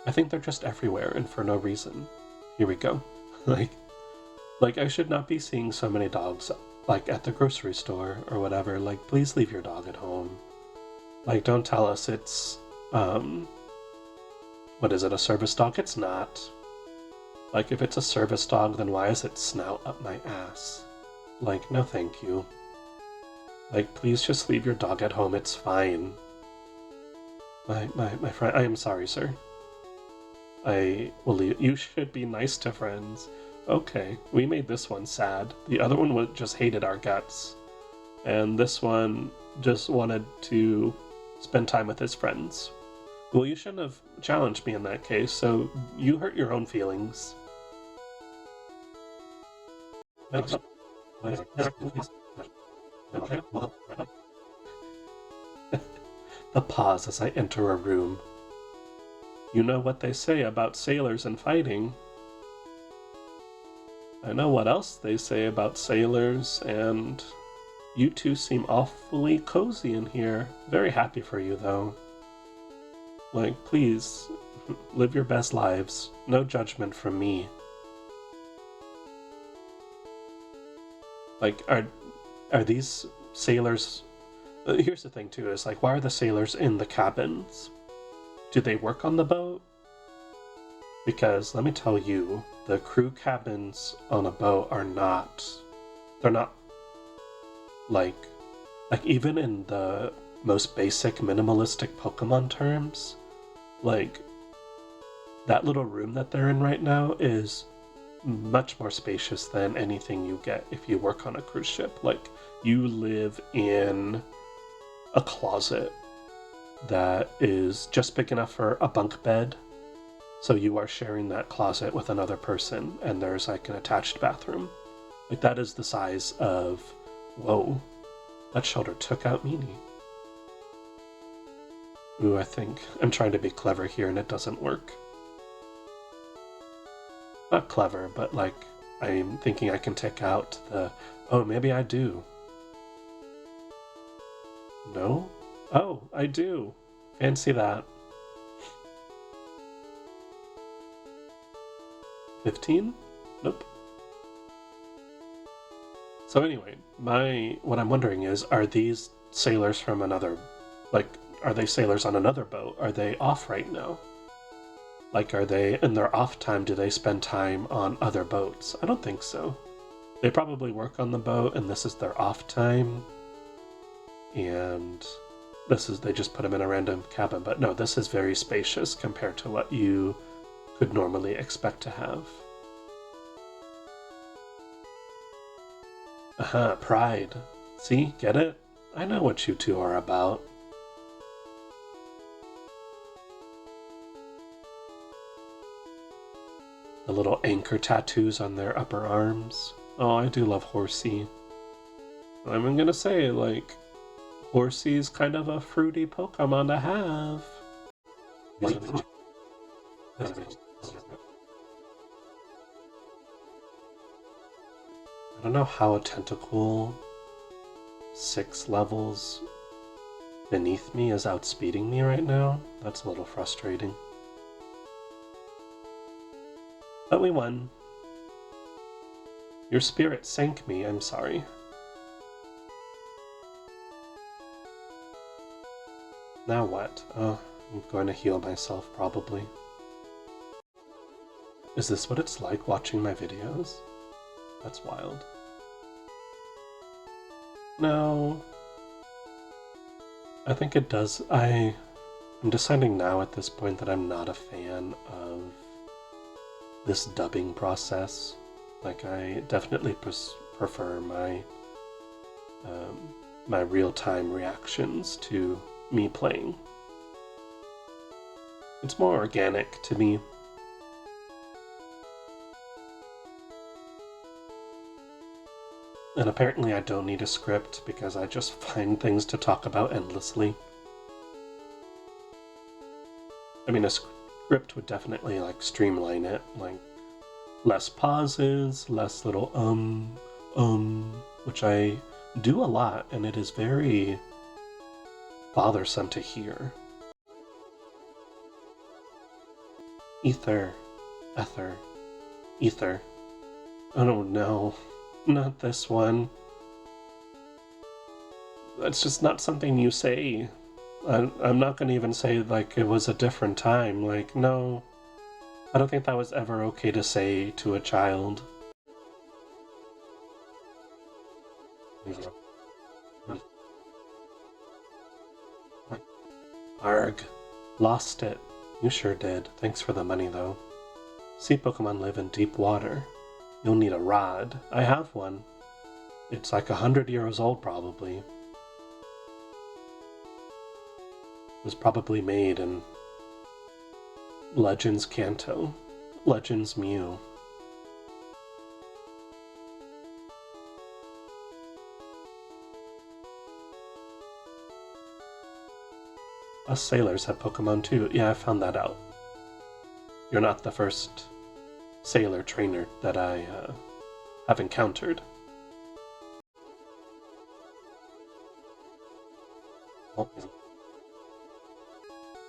I think they're just everywhere and for no reason. Here we go. like I should not be seeing so many dogs like at the grocery store or whatever. Like, please leave your dog at home. Like, don't tell us it's what is it, a service dog? It's not. Like, if it's a service dog, then why is it snout up my ass? Like, no thank you. Like, please just leave your dog at home, it's fine. My friend, I am sorry, sir. I will leave. You should be nice to friends. Okay, we made this one sad. The other one just hated our guts. And this one just wanted to spend time with his friends. Well, you shouldn't have challenged me in that case, so you hurt your own feelings. The pause as I enter a room. You know what they say about sailors and fighting. I know what else they say about sailors, and you two seem awfully cozy in here. Very happy for you, though. Like, please, live your best lives. No judgment from me. Like, are these sailors... here's the thing too, is like, why are the sailors in the cabins? Do they work on the boat? Because let me tell you, the crew cabins on a boat are not... they're not like even in the most basic minimalistic Pokemon terms, like that little room that they're in right now is much more spacious than anything you get if you work on a cruise ship. Like, you live in a closet that is just big enough for a bunk bed, so you are sharing that closet with another person, and there's like an attached bathroom. Like, that is the size of... whoa, that shelter took out Meanie. Ooh, I think I'm trying to be clever here and it doesn't work. Not clever, but like, I'm thinking I can take out the... oh, maybe I do. No? Oh, I do. Fancy that. 15? Nope. So anyway, what I'm wondering is, are these sailors from another... like, are they sailors on another boat? Are they off right now? Like, are they, in their off time, do they spend time on other boats? I don't think so. They probably work on the boat, and this is their off time. And they just put them in a random cabin. But no, this is very spacious compared to what you could normally expect to have. Aha, pride. See, get it? I know what you two are about. The little anchor tattoos on their upper arms. Oh, I do love Horsey. I'm gonna say, like, Horsey's kind of a fruity Pokemon to have. I don't know how a tentacle 6 levels beneath me is outspeeding me right now. That's a little frustrating. But we won. Your spirit sank me, I'm sorry. Now what? Oh, I'm going to heal myself, probably. Is this what it's like watching my videos? That's wild. No. I think it does. I'm deciding now at this point that I'm not a fan of this dubbing process. Like, I definitely prefer my my real-time reactions to me playing. It's more organic to me. And apparently I don't need a script because I just find things to talk about endlessly. I mean, a script would definitely, like, streamline it, like, less pauses, less little which I do a lot, and it is very bothersome to hear. Ether. Ether. Ether. Oh no, not this one. That's just not something you say. I'm not gonna even say, like, it was a different time. Like, no. I don't think that was ever okay to say to a child. Arg. Lost it. You sure did. Thanks for the money, though. Sea Pokemon live in deep water. You'll need a rod. I have one. It's like 100 years old, probably. It was probably made in Legends Kanto. Legends Mew. Us sailors have Pokemon too. Yeah, I found that out. You're not the first sailor trainer that I have encountered.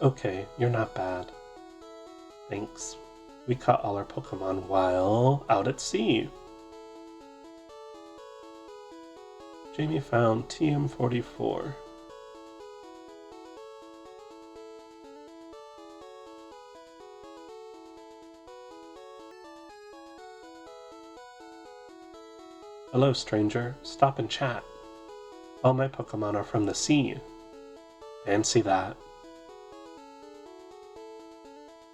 Okay, you're not bad. Thanks. We caught all our Pokemon while out at sea. Jamie found TM44. Hello, stranger. Stop and chat. All my Pokemon are from the sea. Fancy that.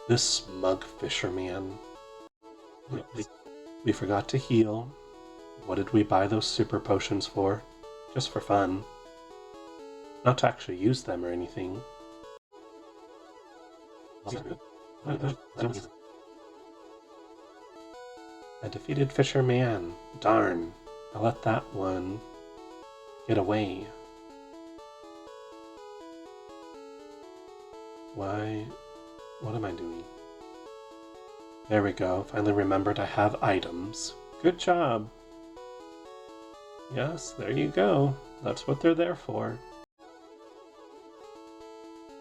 This smug fisherman. We forgot to heal. What did we buy those super potions for? Just for fun. Not to actually use them or anything. A defeated fisherman. Darn. I let that one get away. Why? What am I doing? There we go. Finally remembered I have items. Good job. Yes, there you go. That's what they're there for.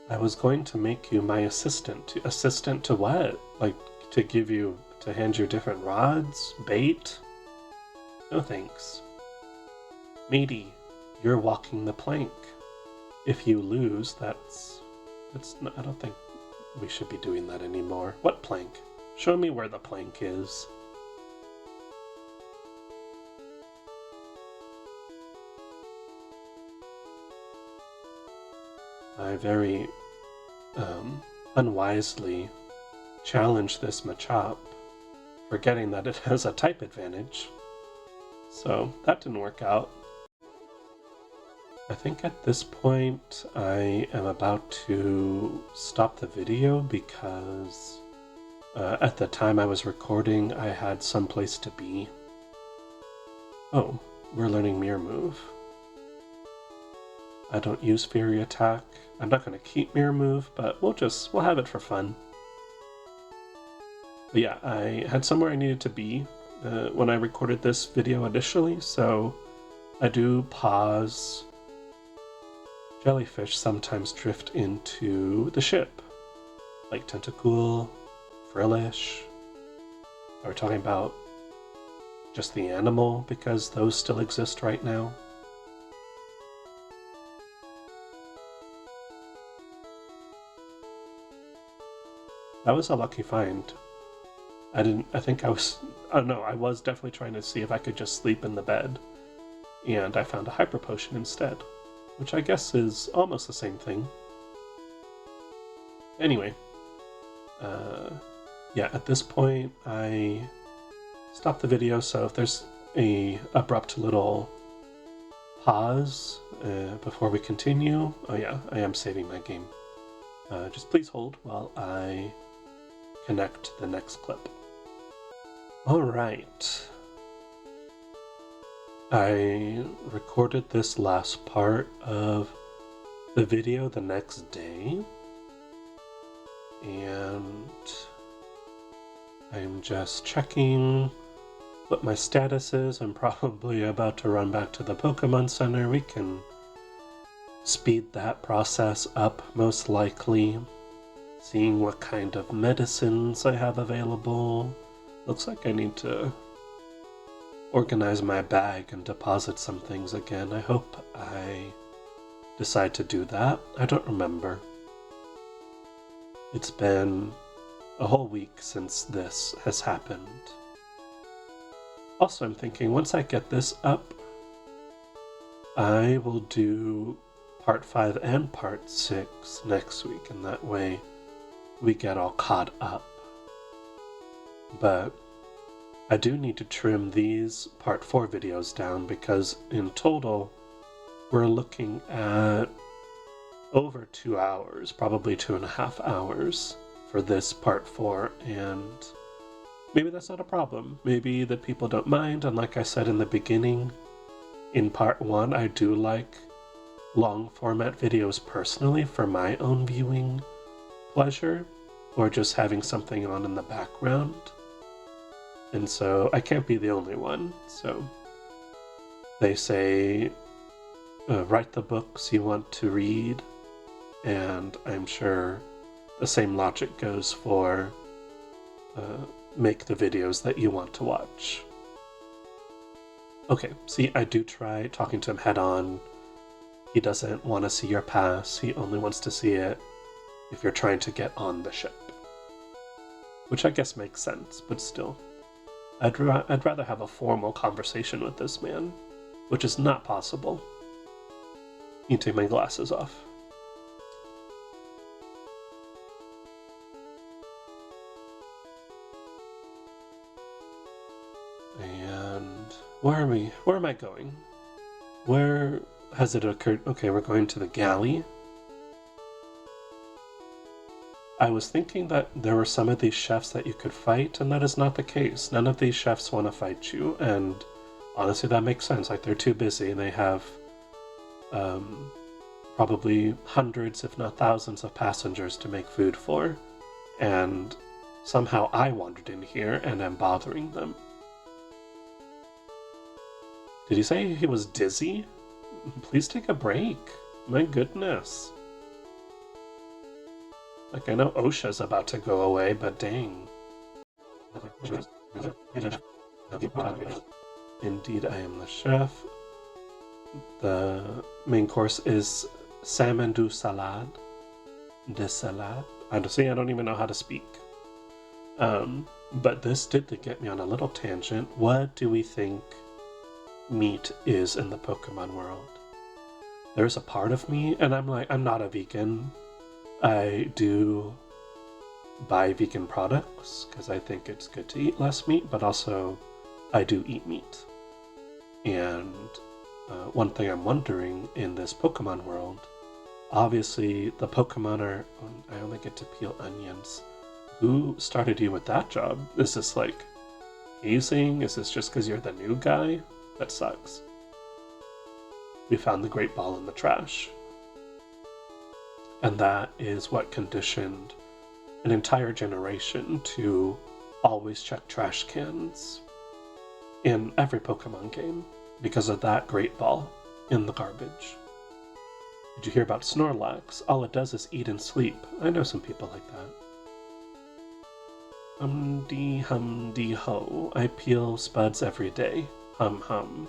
I was going to make you my assistant. Assistant to what? Like, to hand you different rods? Bait? No thanks. Matey, you're walking the plank. If you lose, I don't think we should be doing that anymore. What plank? Show me where the plank is. I very unwisely challenged this Machop, forgetting that it has a type advantage. So that didn't work out. I think at this point I am about to stop the video because at the time I was recording I had someplace to be. Oh, we're learning Mirror Move. I don't use Fury Attack. I'm not going to keep Mirror Move, but we'll have it for fun. But yeah, I had somewhere I needed to be when I recorded this video initially, so I do pause. Jellyfish sometimes drift into the ship, like Tentacool, Frillish. Are we talking about just the animal, because those still exist right now? That was a lucky find. I was definitely trying to see if I could just sleep in the bed, and I found a Hyper Potion instead, which I guess is almost the same thing. Anyway, yeah, at this point I stopped the video, so if there's a abrupt little pause before we continue, oh yeah, I am saving my game. Just please hold while I connect the next clip. Alright. I recorded this last part of the video the next day, and I'm just checking what my status is. I'm probably about to run back to the Pokemon Center. We can speed that process up, most likely. Seeing what kind of medicines I have available. Looks like I need to organize my bag and deposit some things again. I hope I decide to do that. I don't remember. It's been a whole week since this has happened. Also, I'm thinking once I get this up, I will do part 5 and part 6 next week, and that way we get all caught up. But I do need to trim these part 4 videos down, because in total we're looking at over 2 hours, probably 2.5 hours for this part 4, and maybe that's not a problem. Maybe that people don't mind, and like I said in the beginning, in part 1 I do like long format videos personally for my own viewing pleasure, or just having something on in the background. And so I can't be the only one. So they say, write the books you want to read, and I'm sure the same logic goes for make the videos that you want to watch. Okay, see, I do try talking to him head on. He doesn't want to see your pass. He only wants to see it if you're trying to get on the ship. Which I guess makes sense, but still. I'd rather have a formal conversation with this man, which is not possible. Need to take my glasses off. And where are we? Where am I going? Where has it occurred? Okay, we're going to the galley. I was thinking that there were some of these chefs that you could fight, and that is not the case. None of these chefs want to fight you, and honestly that makes sense. Like, they're too busy, and they have probably hundreds, if not thousands, of passengers to make food for, and somehow I wandered in here and am bothering them. Did he say he was dizzy? Please take a break. My goodness. Like, I know OSHA's about to go away, but dang. Indeed, I am the chef. The main course is salmon du salade. De salade. Honestly, I don't even know how to speak. But this did get me on a little tangent. What do we think meat is in the Pokemon world? There's a part of me, and I'm not a vegan. I do buy vegan products because I think it's good to eat less meat, but also I do eat meat. And one thing I'm wondering in this Pokemon world, obviously the Pokemon are, I only get to peel onions. Who started you with that job? Is this like hazing? Is this just because you're the new guy? That sucks. We found the Great Ball in the trash. And that is what conditioned an entire generation to always check trash cans in every Pokemon game because of that Great Ball in the garbage. Did you hear about Snorlax? All it does is eat and sleep. I know some people like that. Humdy ho. I peel spuds every day. Hum hum.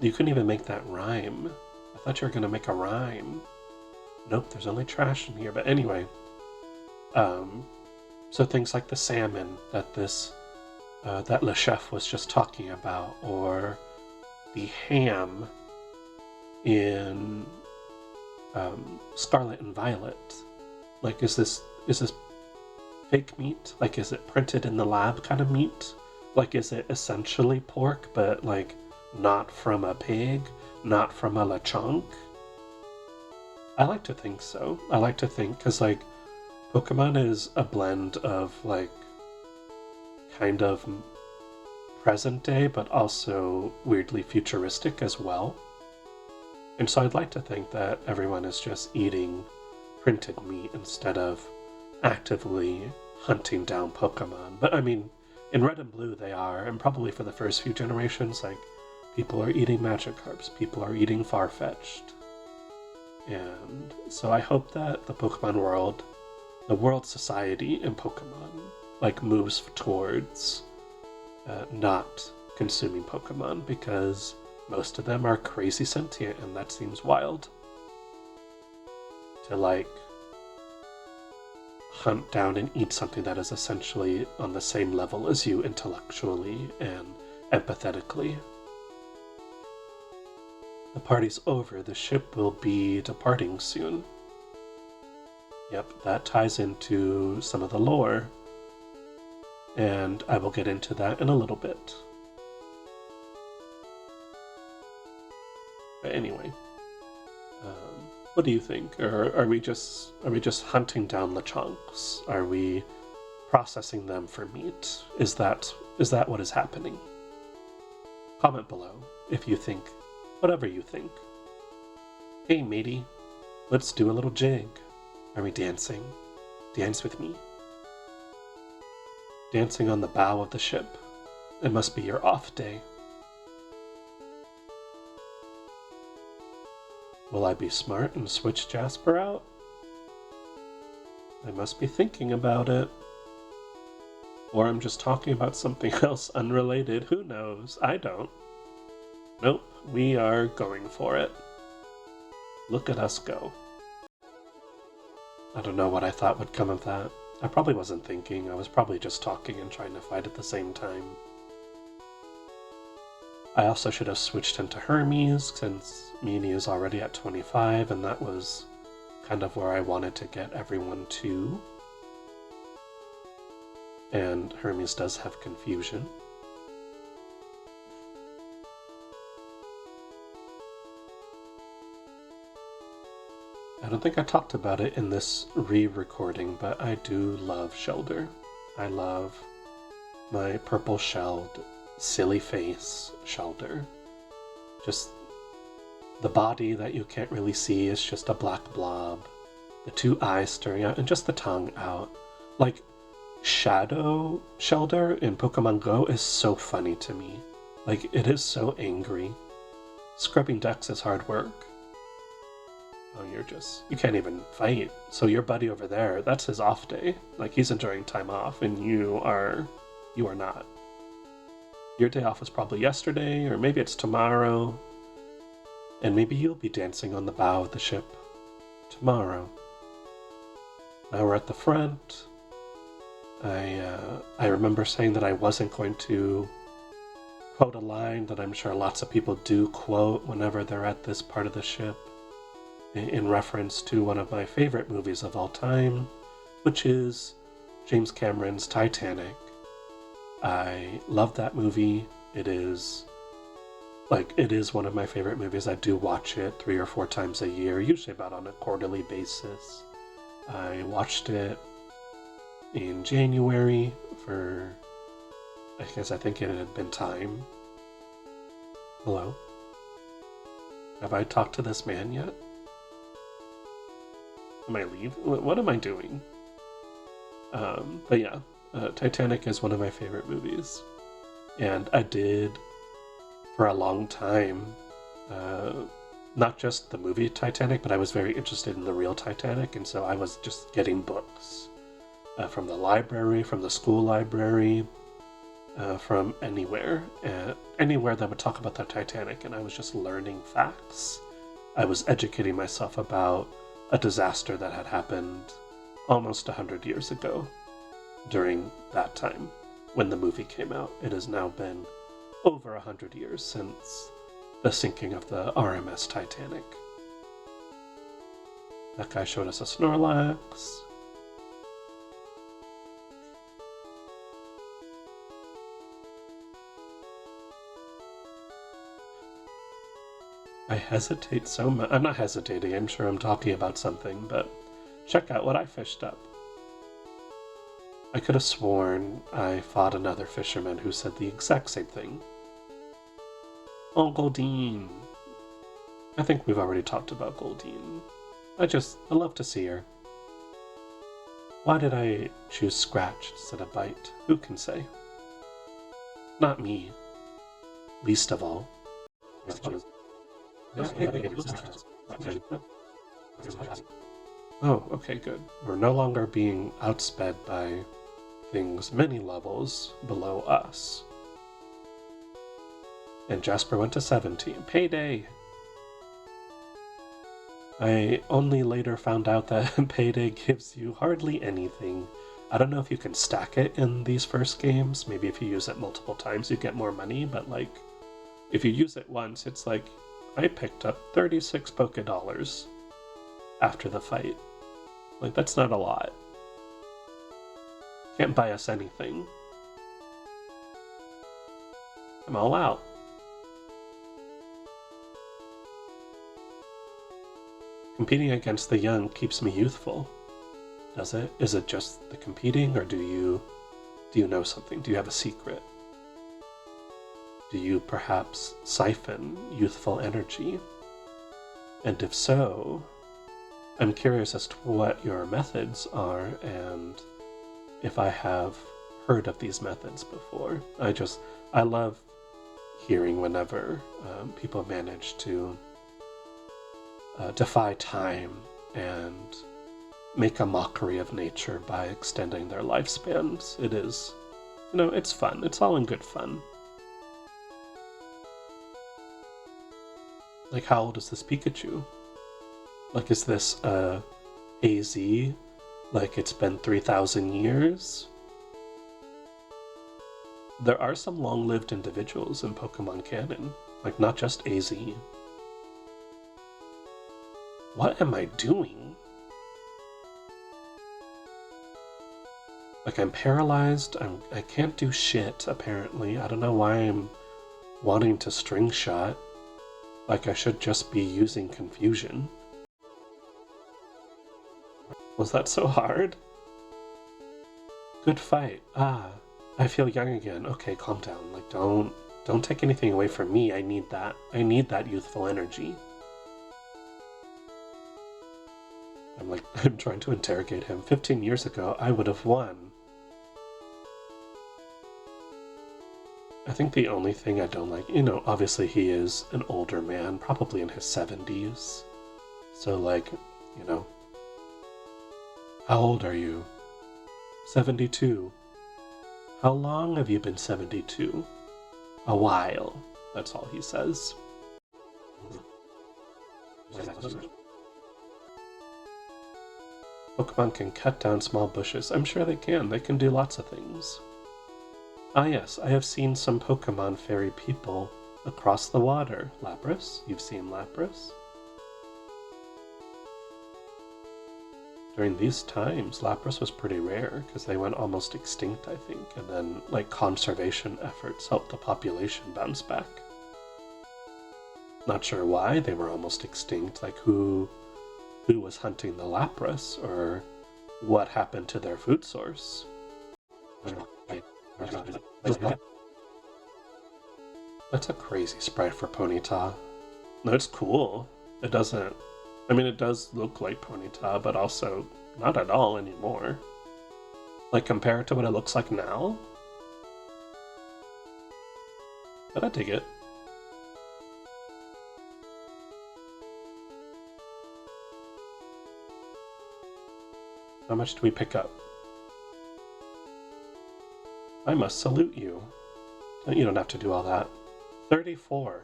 You couldn't even make that rhyme. I thought you were gonna make a rhyme. Nope, there's only trash in here. But anyway, so things like the salmon that that Le Chef was just talking about, or the ham in Scarlet and Violet. Like, is this fake meat? Like, is it printed in the lab kind of meat? Like, is it essentially pork, but like not from a pig, not from a lechonk? I like to think so. I like to think, because like Pokemon is a blend of like kind of present day, but also weirdly futuristic as well. And so I'd like to think that everyone is just eating printed meat instead of actively hunting down Pokemon. But I mean, in Red and Blue they are, and probably for the first few generations, like, people are eating Magikarps, people are eating Farfetch'd. And so I hope that the Pokemon world, the world society in Pokemon, like, moves towards not consuming Pokemon, because most of them are crazy sentient, and that seems wild. To like hunt down and eat something that is essentially on the same level as you intellectually and empathetically. The party's over. The ship will be departing soon. Yep, that ties into some of the lore, and I will get into that in a little bit. But anyway, what do you think? Or are we just hunting down lechonks? Are we processing them for meat? Is that what is happening? Comment below if you think whatever you think. Hey matey, let's do a little jig. Are we dancing? Dance with me. Dancing on the bow of the ship. It must be your off day. Will I be smart and switch Jasper out? I must be thinking about it. Or I'm just talking about something else unrelated. Who knows? I don't. Nope, we are going for it. Look at us go. I don't know what I thought would come of that. I probably wasn't thinking. I was probably just talking and trying to fight at the same time. I also should have switched into Hermes, since Mini is already at 25, and that was kind of where I wanted to get everyone to. And Hermes does have confusion. I don't think I talked about it in this re-recording, but I do love Shelder. I love my purple-shelled, silly face Shelder. Just the body that you can't really see is just a black blob. The two eyes staring out, and just the tongue out. Like, Shadow Shelder in Pokemon Go is so funny to me. Like, it is so angry. Scrubbing decks is hard work. Oh, you can't even fight. So your buddy over there, that's his off day. Like, he's enjoying time off, and you are not. Your day off was probably yesterday, or maybe it's tomorrow. And maybe you'll be dancing on the bow of the ship tomorrow. Now we're at the front. I remember saying that I wasn't going to quote a line that I'm sure lots of people do quote whenever they're at this part of the ship, in reference to one of my favorite movies of all time, which is James Cameron's Titanic. I love that movie. It is one of my favorite movies. I do watch it 3 or 4 times a year, usually about on a quarterly basis. I watched it in January I think it had been time. Hello? Have I talked to this man yet? Am I leaving? What am I doing? But yeah, Titanic is one of my favorite movies. And I did, for a long time, not just the movie Titanic, but I was very interested in the real Titanic, and so I was just getting books from the library, from the school library, from anywhere that would talk about the Titanic, and I was just learning facts. I was educating myself about a disaster that had happened almost 100 years ago during that time when the movie came out. It has now been over 100 years since the sinking of the RMS Titanic. That guy showed us a Snorlax. I hesitate so much. I'm not hesitating, I'm sure I'm talking about something, but check out what I fished up. I could have sworn I fought another fisherman who said the exact same thing. Oh, Goldeen. I think we've already talked about Goldeen. I love to see her. Why did I choose Scratch instead of Bite? Who can say? Not me. Least of all. Oh, okay, good. We're no longer being outsped by things many levels below us. And Jasper went to 17. Payday! I only later found out that Payday gives you hardly anything. I don't know if you can stack it in these first games. Maybe if you use it multiple times you get more money, but like, if you use it once, it's like, I picked up 36 Poké-Dollars after the fight. Like, that's not a lot. Can't buy us anything. I'm all out. Competing against the young keeps me youthful. Does it? Is it just the competing, or do you know something? Do you have a secret? Do you perhaps siphon youthful energy? And if so, I'm curious as to what your methods are and if I have heard of these methods before. I love hearing whenever people manage to defy time and make a mockery of nature by extending their lifespans. It is, it's fun. It's all in good fun. Like, how old is this Pikachu? Like, is this, AZ? Like, it's been 3,000 years? There are some long-lived individuals in Pokemon canon. Like, not just AZ. What am I doing? Like, I'm paralyzed, I can't do shit, apparently. I don't know why I'm wanting to string shot. Like, I should just be using confusion. Was that so hard? Good fight. Ah, I feel young again. Okay, calm down. Like, don't take anything away from me. I need that. I need that youthful energy. I'm trying to interrogate him. 15 years ago, I would have won. I think the only thing I don't like, obviously he is an older man, probably in his 70s. So, like, how old are you? 72. How long have you been 72? A while. That's all he says. Pokemon can cut down small bushes. I'm sure they can. They can do lots of things. Ah yes, I have seen some Pokemon ferry people across the water. Lapras? You've seen Lapras? During these times, Lapras was pretty rare, because they went almost extinct, I think, and then, like, conservation efforts helped the population bounce back. Not sure why they were almost extinct, like who was hunting the Lapras, or what happened to their food source. That's a crazy sprite for Ponyta. No, it's cool. It doesn't... I mean, it does look like Ponyta, but also not at all anymore. Like, compared to what it looks like now? But I dig it. How much do we pick up? I must salute you. You don't have to do all that. 34.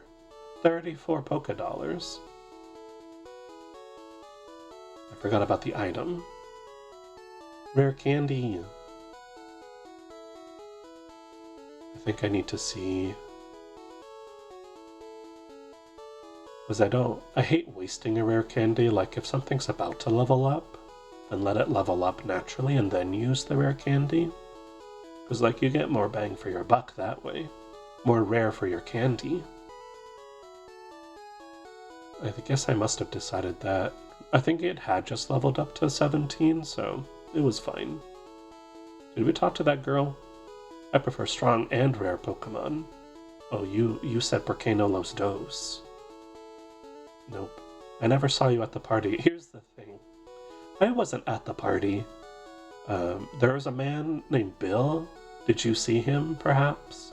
34 Poké Dollars. I forgot about the item. Rare candy. I think I need to see... Because I hate wasting a rare candy. Like, if something's about to level up, then let it level up naturally and then use the rare candy. Because, like, you get more bang for your buck that way. More rare for your candy. I guess I must have decided that. I think it had just leveled up to 17, so it was fine. Did we talk to that girl? I prefer strong and rare Pokemon. Oh, you said Por qué no los dos? Nope. I never saw you at the party. Here's the thing. I wasn't at the party. There was a man named Bill. Did you see him, perhaps?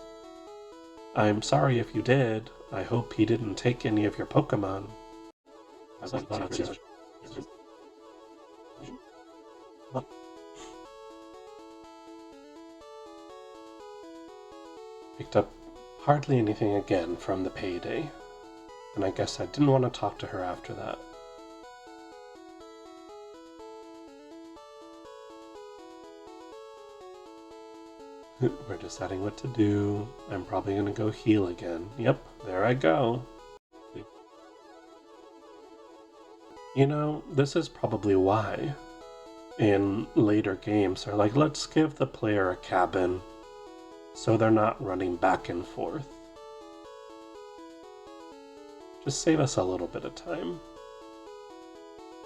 I'm sorry if you did. I hope he didn't take any of your Pokemon. Picked up hardly anything again from the payday, and I guess I didn't want to talk to her after that. We're deciding what to do. I'm probably gonna go heal again. Yep, there I go. You know, this is probably why in later games they're like, let's give the player a cabin so they're not running back and forth. Just save us a little bit of time.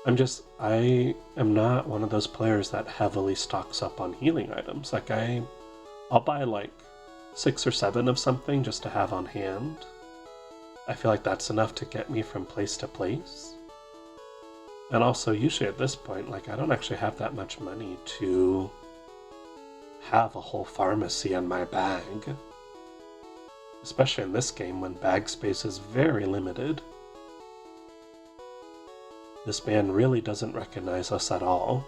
I am not one of those players that heavily stocks up on healing items. Like, I'll buy like 6 or 7 of something just to have on hand. I feel like that's enough to get me from place to place. And also, usually at this point, like, I don't actually have that much money to have a whole pharmacy in my bag. Especially in this game when bag space is very limited. This man really doesn't recognize us at all.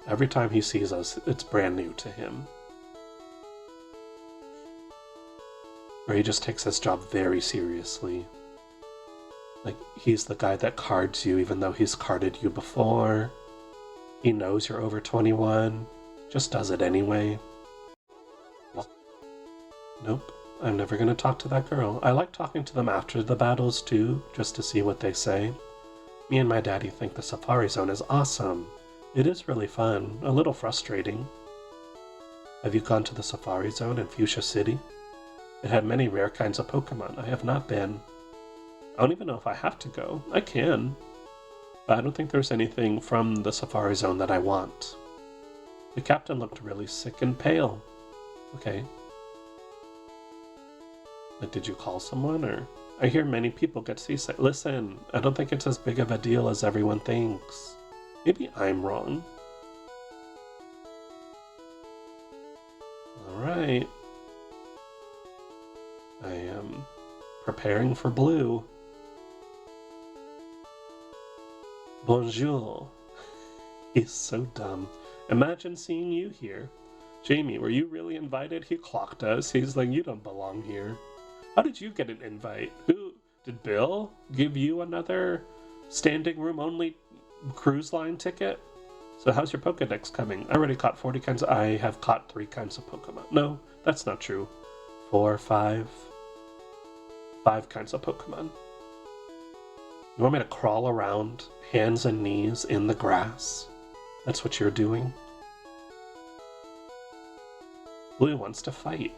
Every time he sees us, it's brand new to him. Or he just takes his job very seriously. Like, he's the guy that cards you even though he's carded you before. He knows you're over 21, just does it anyway. Nope, I'm never gonna talk to that girl. I like talking to them after the battles too, just to see what they say. Me and my daddy think the Safari Zone is awesome. It is really fun, a little frustrating. Have you gone to the Safari Zone in Fuchsia City? It had many rare kinds of Pokemon. I have not been. I don't even know if I have to go. I can. But I don't think there's anything from the Safari Zone that I want. The captain looked really sick and pale. Okay. Like, did you call someone, or? I hear many people get seasick. Listen, I don't think it's as big of a deal as everyone thinks. Maybe I'm wrong. Alright. I am preparing for blue. Bonjour. He's so dumb. Imagine seeing you here. Jamie, were you really invited? He clocked us. He's like, you don't belong here. How did you get an invite? Who? Did Bill give you another standing room only cruise line ticket? So how's your Pokedex coming? I already caught 40 kinds. I have caught 3 kinds of Pokemon. No, that's not true. 4, 5 kinds of Pokemon. You want me to crawl around, hands and knees in the grass? That's what you're doing? Blue wants to fight.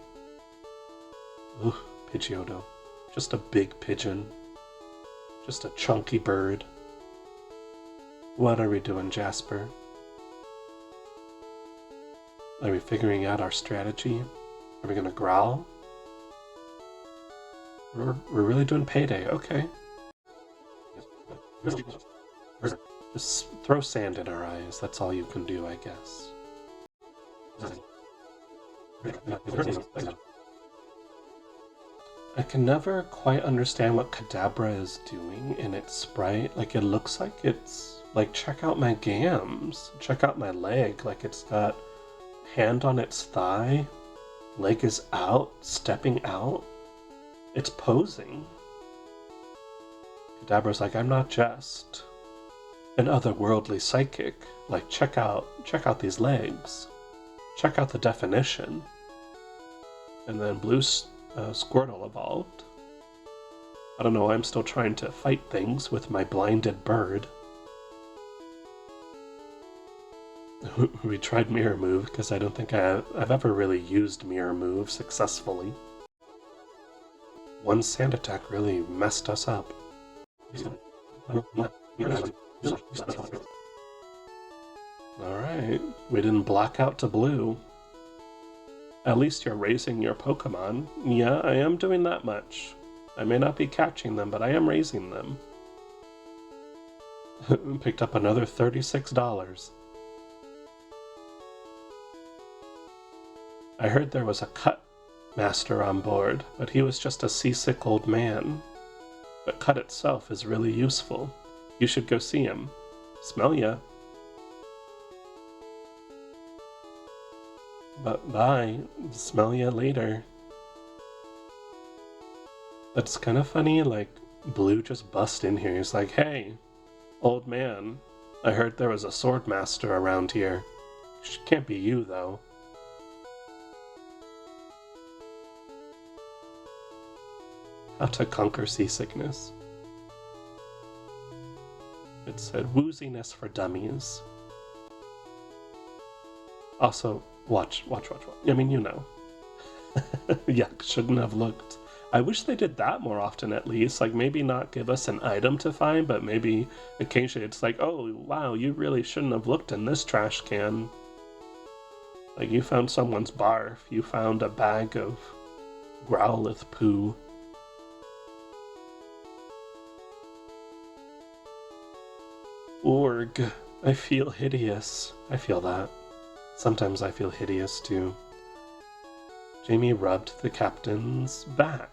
Ooh, Pidgeotto. Just a big pigeon. Just a chunky bird. What are we doing, Jasper? Are we figuring out our strategy? Are we gonna growl? We're really doing payday, okay. Just throw sand in our eyes, that's all you can do, I guess. I can never quite understand what Kadabra is doing in its sprite. Like, it looks like it's like, check out my gams, check out my leg. Like, it's got hand on its thigh, leg is out, stepping out. It's posing. Kadabra's like, I'm not just an otherworldly psychic. Like, check out these legs. Check out the definition. And then blue Squirtle evolved. I don't know, I'm still trying to fight things with my blinded bird. We tried Mirror Move, because I don't think I've ever really used Mirror Move successfully. One sand attack really messed us up. Alright, we didn't black out to blue. At least you're raising your Pokemon. Yeah, I am doing that much. I may not be catching them, but I am raising them. Picked up another $36. I heard there was a cut master on board, but he was just a seasick old man. But cut itself is really useful. You should go see him. Smell ya. But bye. Smell ya later. That's kind of funny, like, Blue just bust in here. He's like, hey, old man, I heard there was a sword master around here. Can't be you, though. How to conquer seasickness. It said wooziness for dummies. Also, watch. I mean, you know. Yuck, shouldn't have looked. I wish they did that more often, at least. Like, maybe not give us an item to find, but maybe occasionally it's like, oh, wow, you really shouldn't have looked in this trash can. Like, you found someone's barf. You found a bag of Growlithe poo. Org. I feel hideous. I feel that. Sometimes I feel hideous, too. Jamie rubbed the captain's back.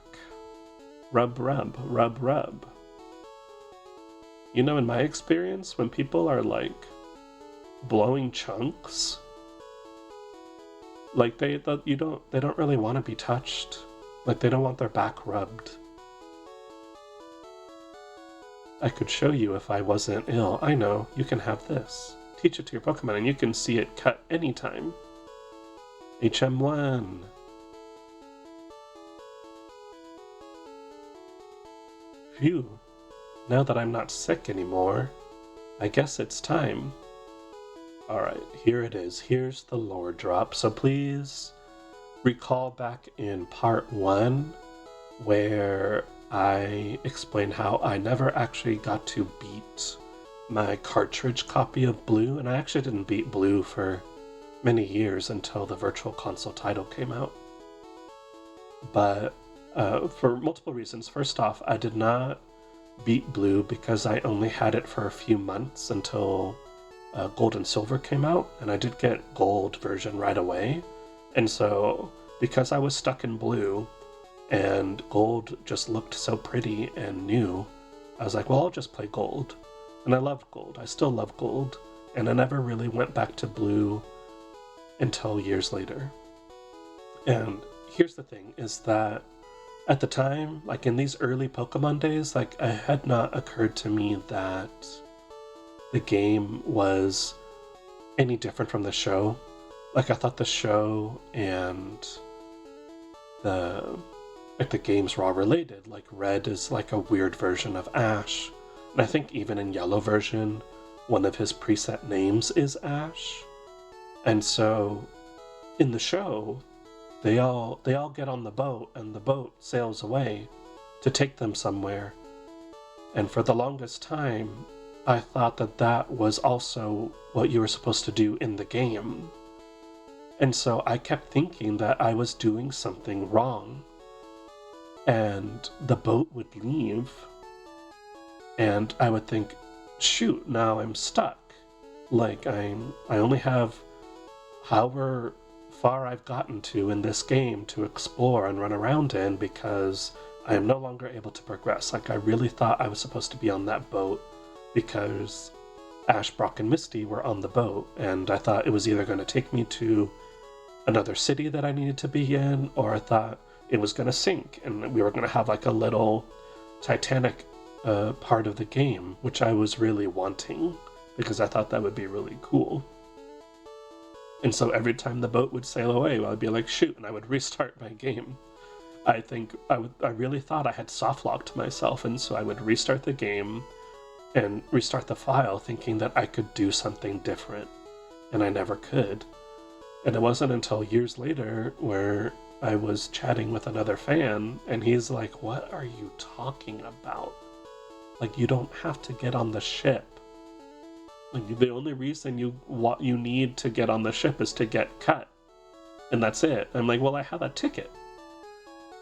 Rub, rub, rub, rub. You know, in my experience, when people are, like, blowing chunks, like, they don't really want to be touched. Like, they don't want their back rubbed. I could show you if I wasn't ill. I know, you can have this. Teach it to your Pokemon and you can see it cut anytime. HM1. Phew. Now that I'm not sick anymore, I guess it's time. Alright, here it is. Here's the lore drop. So please recall back in part 1 where I explained how I never actually got to beat my cartridge copy of Blue, and I actually didn't beat Blue for many years until the Virtual Console title came out. But for multiple reasons. First off, I did not beat Blue because I only had it for a few months until Gold and Silver came out, and I did get Gold version right away. And so because I was stuck in Blue and Gold just looked so pretty and new, I was like, well, I'll just play Gold. And I loved Gold. I still love Gold. And I never really went back to Blue until years later. And here's the thing, is that at the time, like in these early Pokemon days, like it had not occurred to me that the game was any different from the show. Like I thought the show and the games were all related. Like Red is like a weird version of Ash. And I think even in Yellow version, one of his preset names is Ash. And so in the show, they all get on the boat and the boat sails away to take them somewhere. And for the longest time, I thought that that was also what you were supposed to do in the game. And so I kept thinking that I was doing something wrong. And the boat would leave. And I would think, shoot, now I'm stuck. Like I only have however far I've gotten to in this game to explore and run around in because I am no longer able to progress. Like I really thought I was supposed to be on that boat because Ash, Brock, and Misty were on the boat, and I thought it was either going to take me to another city that I needed to be in, or I thought it was going to sink and we were going to have like a little Titanic part of the game, which I was really wanting because I thought that would be really cool. And so every time the boat would sail away, I'd be like, shoot, and I would restart my game. I think I really thought I had softlocked myself, and so I would restart the game and restart the file thinking that I could do something different, and I never could. And it wasn't until years later where I was chatting with another fan, and he's like, what are you talking about? Like, you don't have to get on the ship. Like, the only reason you need to get on the ship is to get cut. And that's it. I'm like, well, I have a ticket.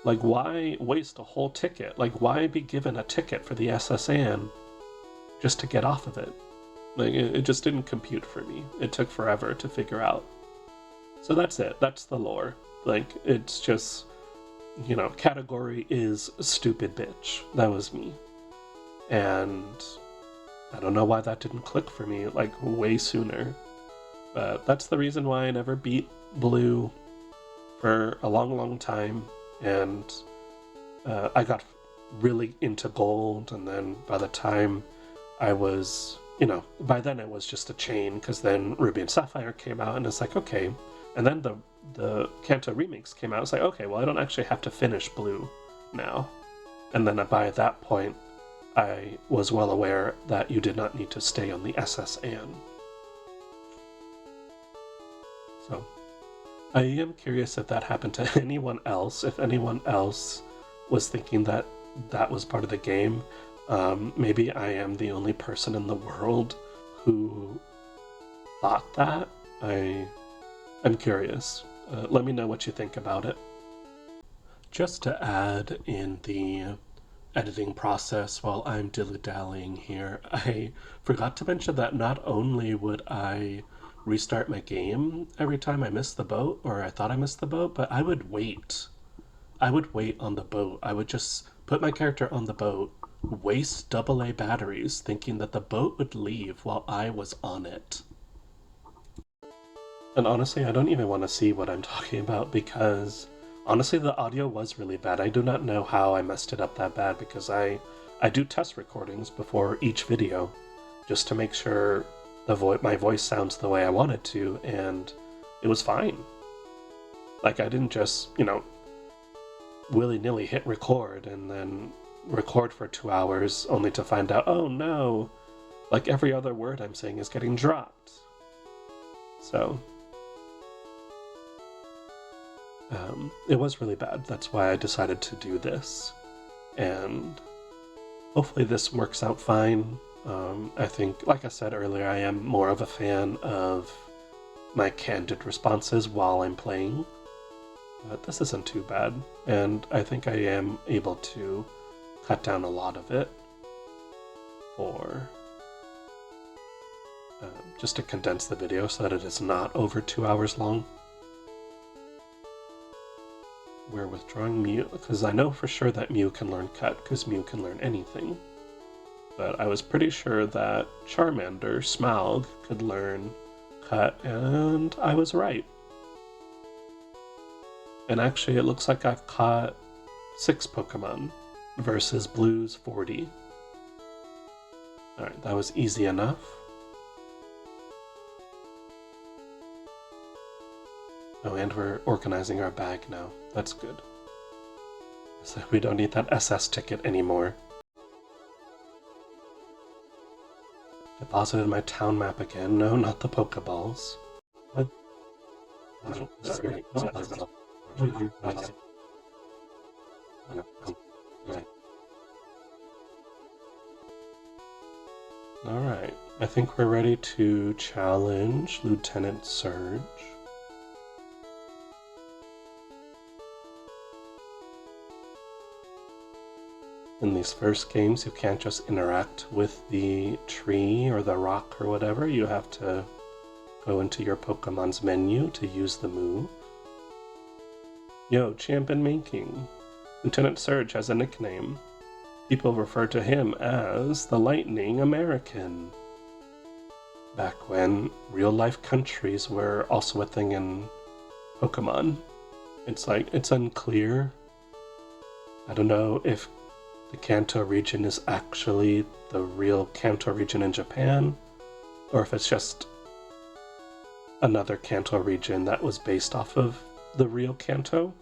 Like, why waste a whole ticket? Like, why be given a ticket for the SSN just to get off of it? Like, it just didn't compute for me. It took forever to figure out. So that's it. That's the lore. Like, it's just, you know, category is stupid bitch. That was me. And I don't know why that didn't click for me, like, way sooner. But that's the reason why I never beat Blue for a long, long time. And I got really into Gold, and then by the time I was, you know, by then it was just a chain, because then Ruby and Sapphire came out, and it's like, okay. And then the Kanto remakes came out. It's like, okay, well, I don't actually have to finish Blue now. And then by that point, I was well aware that you did not need to stay on the SSN. So, I am curious if that happened to anyone else, if anyone else was thinking that that was part of the game. Maybe I am the only person in the world who thought that. I'm curious. Let me know what you think about it. Just to add in the editing process while I'm dilly-dallying here, I forgot to mention that not only would I restart my game every time I missed the boat, or I thought I missed the boat, but I would wait. I would wait on the boat. I would just put my character on the boat, waste AA batteries, thinking that the boat would leave while I was on it. And honestly, I don't even want to see what I'm talking about, because honestly, the audio was really bad. I do not know how I messed it up that bad, because I I do test recordings before each video, just to make sure my voice sounds the way I want it to, and it was fine. Like, I didn't just, willy-nilly hit record and then record for 2 hours only to find out, oh no, like every other word I'm saying is getting dropped. So, it was really bad. That's why I decided to do this. And hopefully this works out fine. I think, like I said earlier, I am more of a fan of my candid responses while I'm playing. But this isn't too bad, and I think I am able to cut down a lot of it for just to condense the video so that it is not over 2 hours long. We're withdrawing Mew, because I know for sure that Mew can learn Cut, because Mew can learn anything. But I was pretty sure that Charmander, Smaug, could learn Cut, and I was right. And actually it looks like I've caught 6 Pokemon versus Blue's 40. Alright, that was easy enough. Oh, and we're organizing our bag now. That's good. So we don't need that SS ticket anymore. Deposited my town map again. No, not the Pokeballs. What? Alright, I think we're ready to challenge Lieutenant Surge. In these first games, you can't just interact with the tree or the rock or whatever. You have to go into your Pokemon's menu to use the move. Yo, champion making. Lieutenant Surge has a nickname. People refer to him as the Lightning American. Back when real-life countries were also a thing in Pokemon. It's unclear. I don't know if the Kanto region is actually the real Kanto region in Japan, or if it's just another Kanto region that was based off of the real Kanto,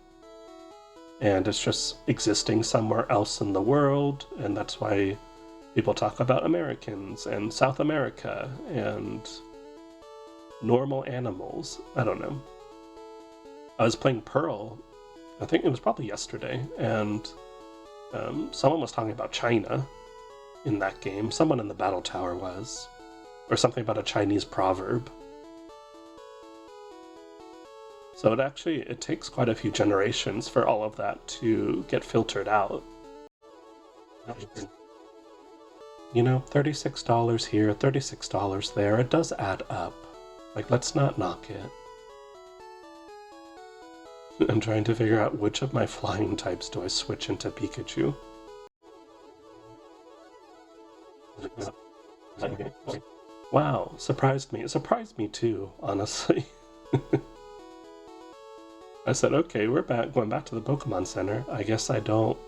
and it's just existing somewhere else in the world, and that's why people talk about Americans and South America and normal animals. I don't know. I was playing Pearl, I think it was probably yesterday, and someone was talking about China in that game. Someone in the battle tower was. Or something about a Chinese proverb. So it takes quite a few generations for all of that to get filtered out. You know, $36 here, $36 there, it does add up. Like, let's not knock it. I'm trying to figure out which of my flying types do I switch into Pikachu. Wow, surprised me. It surprised me too, honestly. I said, okay, we're going back to the Pokemon Center. I guess I don't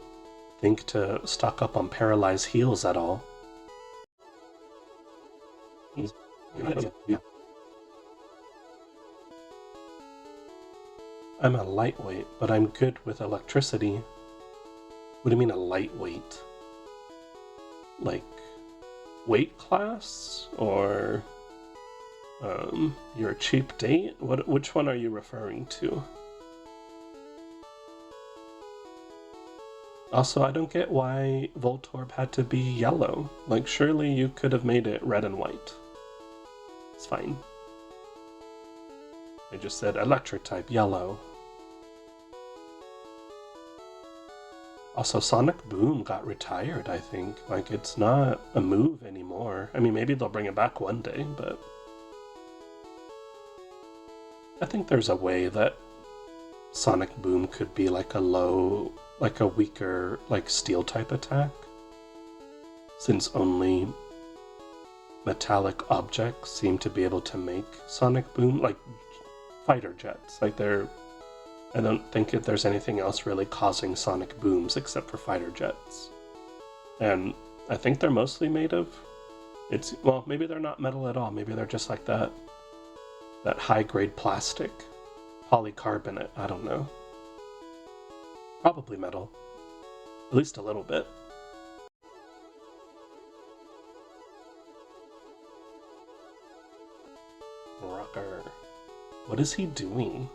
think to stock up on Paralyzed Heals at all. I'm a lightweight, but I'm good with electricity. What do you mean a lightweight? Like, weight class? Or, you're a cheap date? Which one are you referring to? Also, I don't get why Voltorb had to be yellow. Like, surely you could have made it red and white. It's fine. I just said electric type yellow. Also, Sonic Boom got retired, I think. Like, it's not a move anymore. I mean, maybe they'll bring it back one day, but I think there's a way that Sonic Boom could be like a weaker, like, steel type attack. Since only metallic objects seem to be able to make Sonic Boom, like fighter jets. Like, I don't think that there's anything else really causing sonic booms except for fighter jets. And I think they're mostly made of. Well, maybe they're not metal at all. Maybe they're just like that high-grade plastic, polycarbonate. I don't know. Probably metal, at least a little bit. Rocker. What is he doing?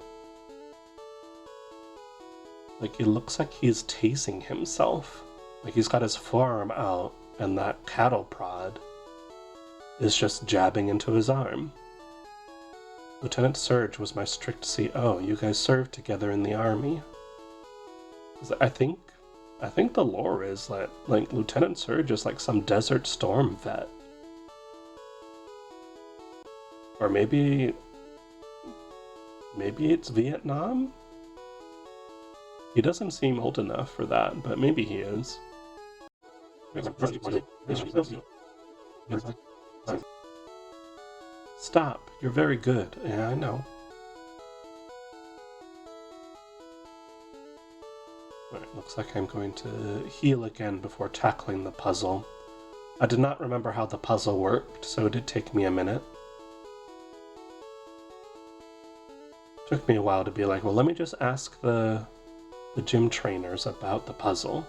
Like, he looks like he's tasing himself. Like, he's got his forearm out, and that cattle prod is just jabbing into his arm. Lieutenant Surge was my strict CO. You guys served together in the army. I think the lore is that, like, Lieutenant Surge is like some Desert Storm vet. Or maybe it's Vietnam? He doesn't seem old enough for that, but maybe he is. Stop, you're very good. Yeah, I know. Alright, looks like I'm going to heal again before tackling the puzzle. I did not remember how the puzzle worked, so it did take me a minute. Took me a while to be like, well, let me just ask the gym trainers about the puzzle.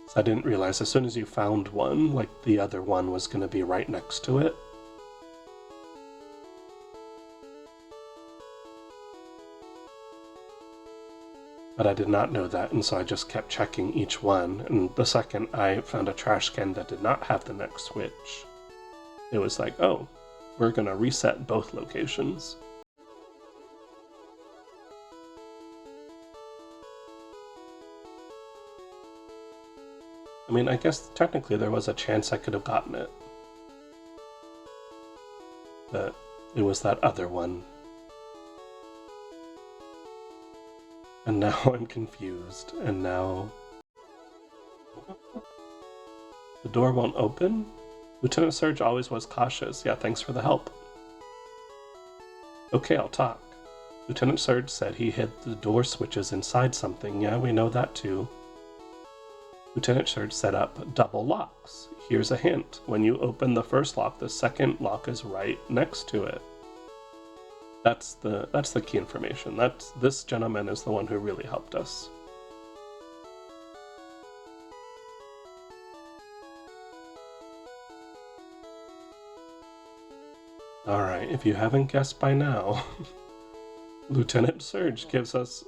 So I didn't realize as soon as you found one, like the other one was going to be right next to it. But I did not know that, and so I just kept checking each one, and the second I found a trash can that did not have the next switch, it was like, oh, we're gonna reset both locations. I mean, I guess technically there was a chance I could have gotten it. But it was that other one. And now I'm confused, and now the door won't open? Lieutenant Surge always was cautious. Yeah, thanks for the help. Okay, I'll talk. Lieutenant Surge said he hid the door switches inside something. Yeah, we know that too. Lieutenant Surge set up double locks. Here's a hint. When you open the first lock, the second lock is right next to it. That's the key information. This gentleman is the one who really helped us. Alright, if you haven't guessed by now, Lieutenant Surge gives us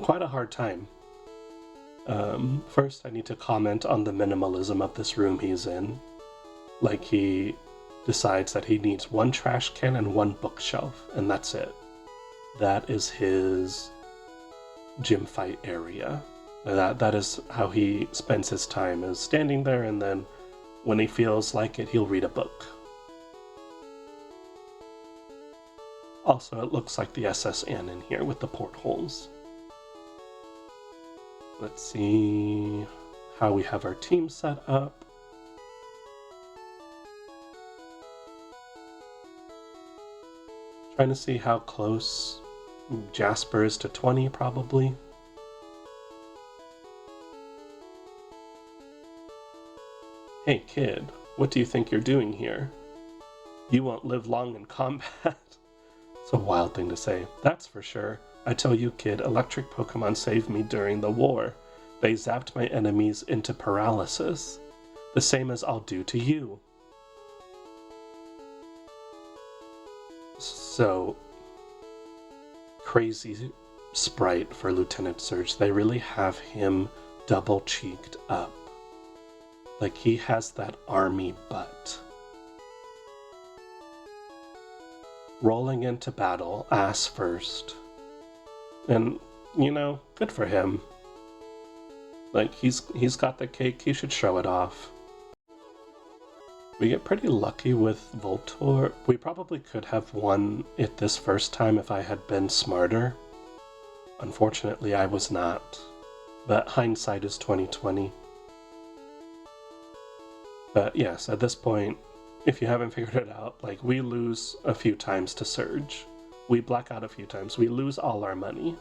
quite a hard time. First, I need to comment on the minimalism of this room he's in. Like, he decides that he needs one trash can and one bookshelf, and that's it. That is his gym fight area. That is how he spends his time, is standing there, and then when he feels like it, he'll read a book. Also, it looks like the SSN in here with the portholes. Let's see how we have our team set up. Trying to see how close Jasper is to 20, probably. Hey kid, what do you think you're doing here? You won't live long in combat. It's a wild thing to say, that's for sure. I tell you kid, electric Pokemon saved me during the war. They zapped my enemies into paralysis. The same as I'll do to you. So, crazy sprite for Lieutenant Surge. They really have him double-cheeked up. Like, he has that army butt. Rolling into battle, ass first. And, you know, good for him. Like, he's got the cake, he should show it off. We get pretty lucky with Voltorb. We probably could have won it this first time if I had been smarter. Unfortunately, I was not. But hindsight is 20/20. But yes, at this point, if you haven't figured it out, like, we lose a few times to Surge. We black out a few times. We lose all our money.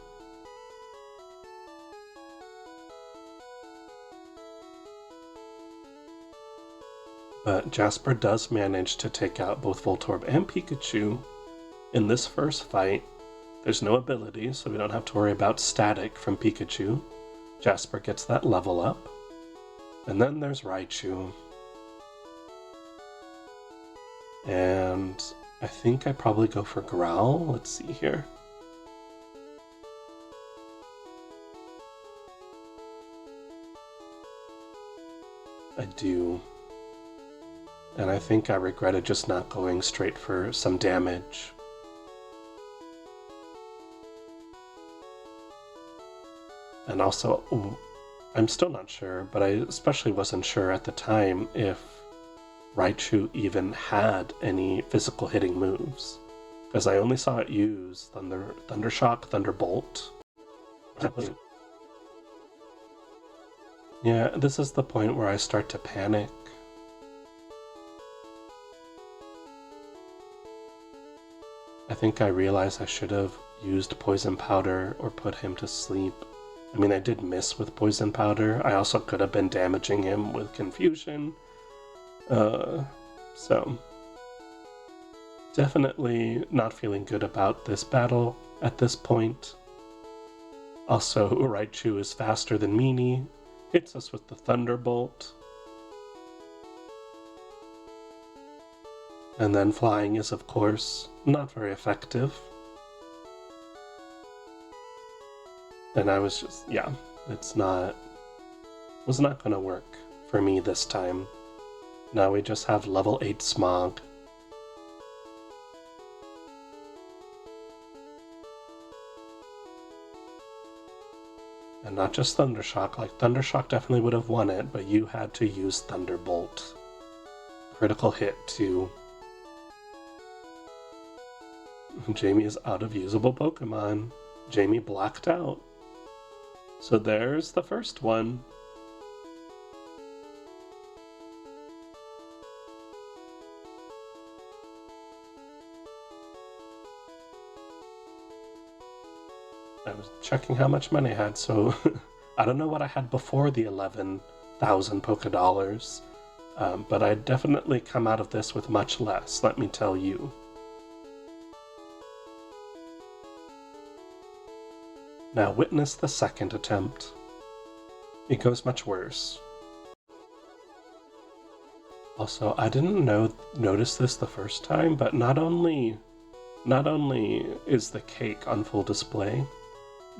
But Jasper does manage to take out both Voltorb and Pikachu in this first fight. There's no ability, so we don't have to worry about static from Pikachu. Jasper gets that level up. And then there's Raichu. And I think I probably go for Growl. Let's see here. I do. And I think I regretted just not going straight for some damage. And also, I'm still not sure, but I especially wasn't sure at the time if Raichu even had any physical hitting moves. Because I only saw it use Thundershock, Thunderbolt. Yeah, this is the point where I start to panic. I think I realized I should have used Poison Powder or put him to sleep. I mean, I did miss with Poison Powder. I also could have been damaging him with Confusion. So definitely not feeling good about this battle at this point. Also, Raichu is faster than Meanie, hits us with the Thunderbolt. And then flying is, of course, not very effective. And I was just, yeah, was not gonna work for me this time. Now we just have level 8 Smog. And not just Thundershock, like Thundershock definitely would have won it, but you had to use Thunderbolt. Critical hit too. Jamie is out of usable Pokemon. Jamie blacked out. So there's the first one. I was checking how much money I had, so I don't know what I had before the 11,000 Pokedollars, but I definitely come out of this with much less, let me tell you. Now witness the second attempt. It goes much worse. Also, I didn't notice this the first time, but not only is the cake on full display,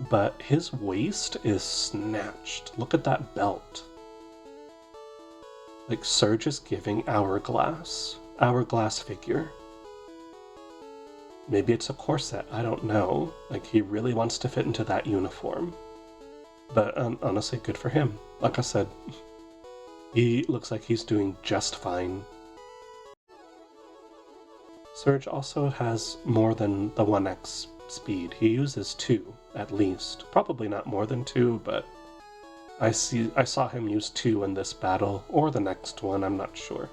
but his waist is snatched. Look at that belt. Like Surge is giving hourglass figure. Maybe it's a corset, I don't know. Like, he really wants to fit into that uniform. But honestly, good for him. Like I said, he looks like he's doing just fine. Surge also has more than the 1x speed. He uses 2, at least. Probably not more than 2, but I saw him use 2 in this battle, or the next one, I'm not sure.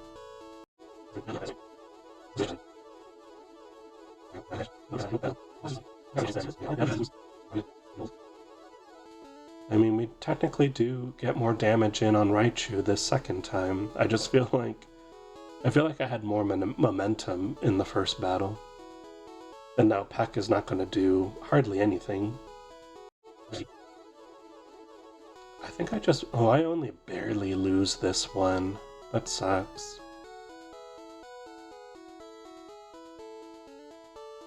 I mean, we technically do get more damage in on Raichu this second time. I just feel like I had more momentum in the first battle. And now Peck is not going to do hardly anything. I think I only barely lose this one. That sucks.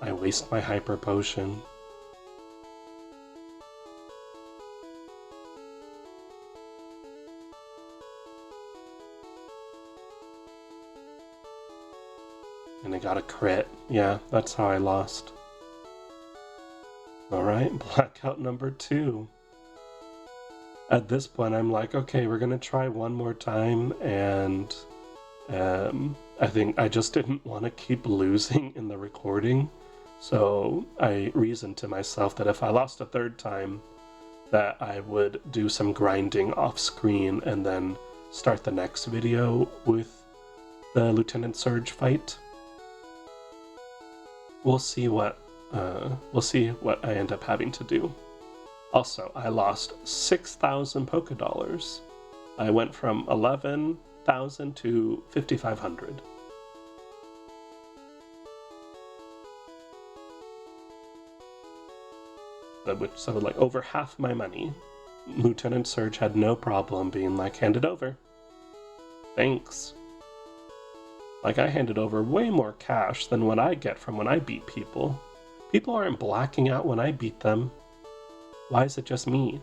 I waste my Hyper Potion. And I got a crit. Yeah, that's how I lost. Alright, blackout number 2. At this point, I'm like, okay, we're gonna try one more time, and I think I just didn't want to keep losing in the recording, so I reasoned to myself that if I lost a third time, that I would do some grinding off screen and then start the next video with the Lieutenant Surge fight. We'll see what I end up having to do. Also, I lost 6,000 Pokedollars. I went from 11 5,000 to 5,500. So like over half my money. Lieutenant Surge had no problem being like, hand it over. Thanks. Like, I handed over way more cash than what I get from when I beat people. People aren't blacking out when I beat them. Why is it just me?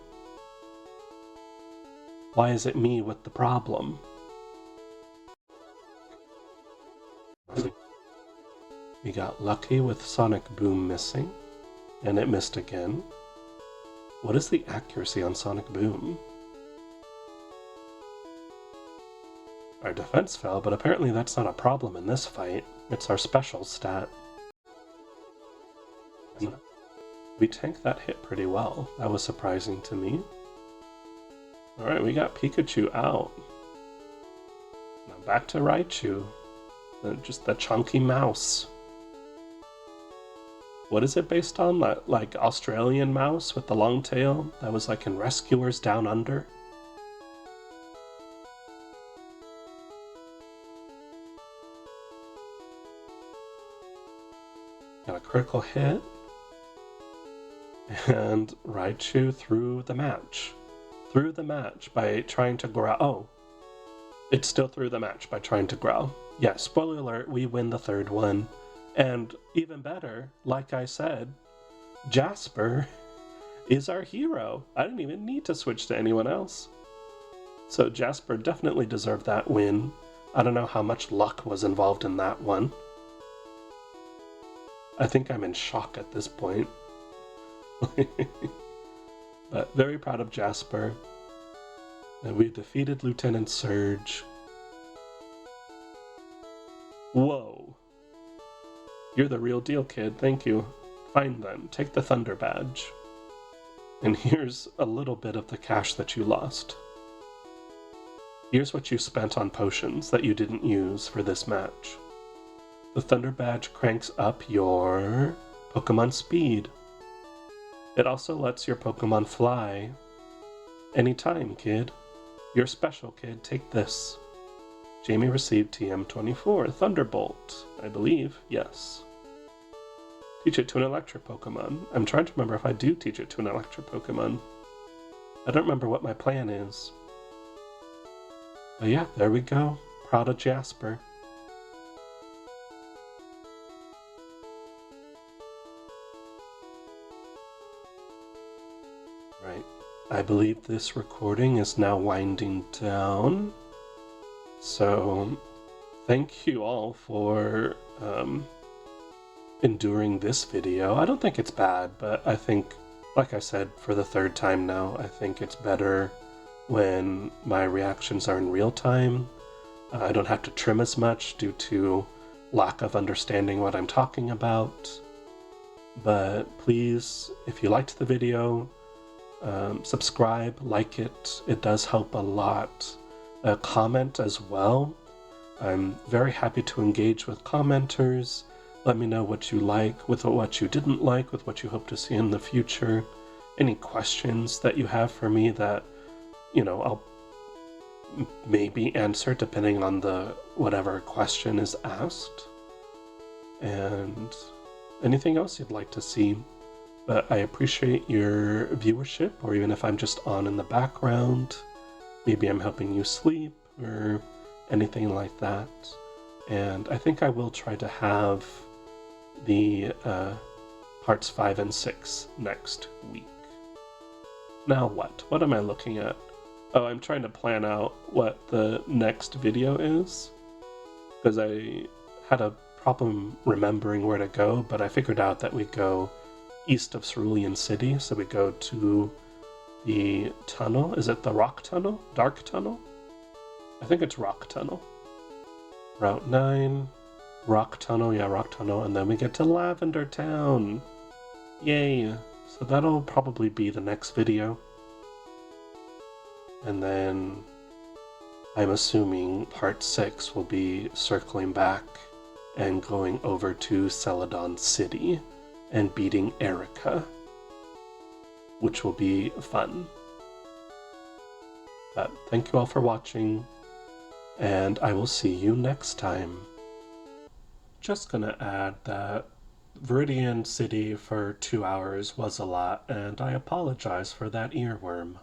Why is it me with the problem? We got lucky with Sonic Boom missing, and it missed again. What is the accuracy on Sonic Boom? Our defense fell, but apparently that's not a problem in this fight. It's our special stat. We tanked that hit pretty well. That was surprising to me. Alright, we got Pikachu out. Now back to Raichu. Just the chunky mouse. What is it based on? That, like, Australian mouse with the long tail? That was like in Rescuers Down Under? Got a critical hit. And Raichu threw the match. Threw the match by trying to growl. Oh, it still threw the match by trying to growl. Yeah, spoiler alert, we win the third one. And even better, like I said, Jasper is our hero. I didn't even need to switch to anyone else. So Jasper definitely deserved that win. I don't know how much luck was involved in that one. I think I'm in shock at this point. But very proud of Jasper. And we defeated Lieutenant Surge. Whoa. You're the real deal, kid. Thank you. Fine then. Take the Thunder Badge. And here's a little bit of the cash that you lost. Here's what you spent on potions that you didn't use for this match. The Thunder Badge cranks up your Pokemon speed. It also lets your Pokemon fly. Anytime, kid. You're special, kid. Take this. Jamie received TM24, Thunderbolt, I believe. Yes. Teach it to an electric Pokemon. I'm trying to remember if I do teach it to an electric Pokemon. I don't remember what my plan is. But yeah, there we go. Proud of Jasper. Right. I believe this recording is now winding down. So, thank you all for enduring this video. I don't think it's bad, but I think, like I said for the third time now, I think it's better when my reactions are in real time. I don't have to trim as much due to lack of understanding what I'm talking about. But please, if you liked the video, subscribe, like it. It does help a lot. Comment as well. I'm very happy to engage with commenters. Let me know what you like, with what you didn't like, with what you hope to see in the future. Any questions that you have for me that, you know, I'll maybe answer depending on the whatever question is asked. And anything else you'd like to see. But I appreciate your viewership, or even if I'm just on in the background. Maybe I'm helping you sleep or anything like that. And I think I will try to have the parts 5 and 6 next week. Now what? What am I looking at? Oh, I'm trying to plan out what the next video is, because I had a problem remembering where to go, but I figured out that we go east of Viridian City, so we go to the tunnel. Is it the rock tunnel? Dark tunnel? I think it's rock tunnel. Route 9, rock tunnel, yeah, rock tunnel, and then we get to Lavender Town. Yay! So that'll probably be the next video. And then I'm assuming part 6 will be circling back and going over to Celadon City and beating Erica, which will be fun. But thank you all for watching, and I will see you next time. Just gonna add that Viridian City for 2 hours was a lot, and I apologize for that earworm.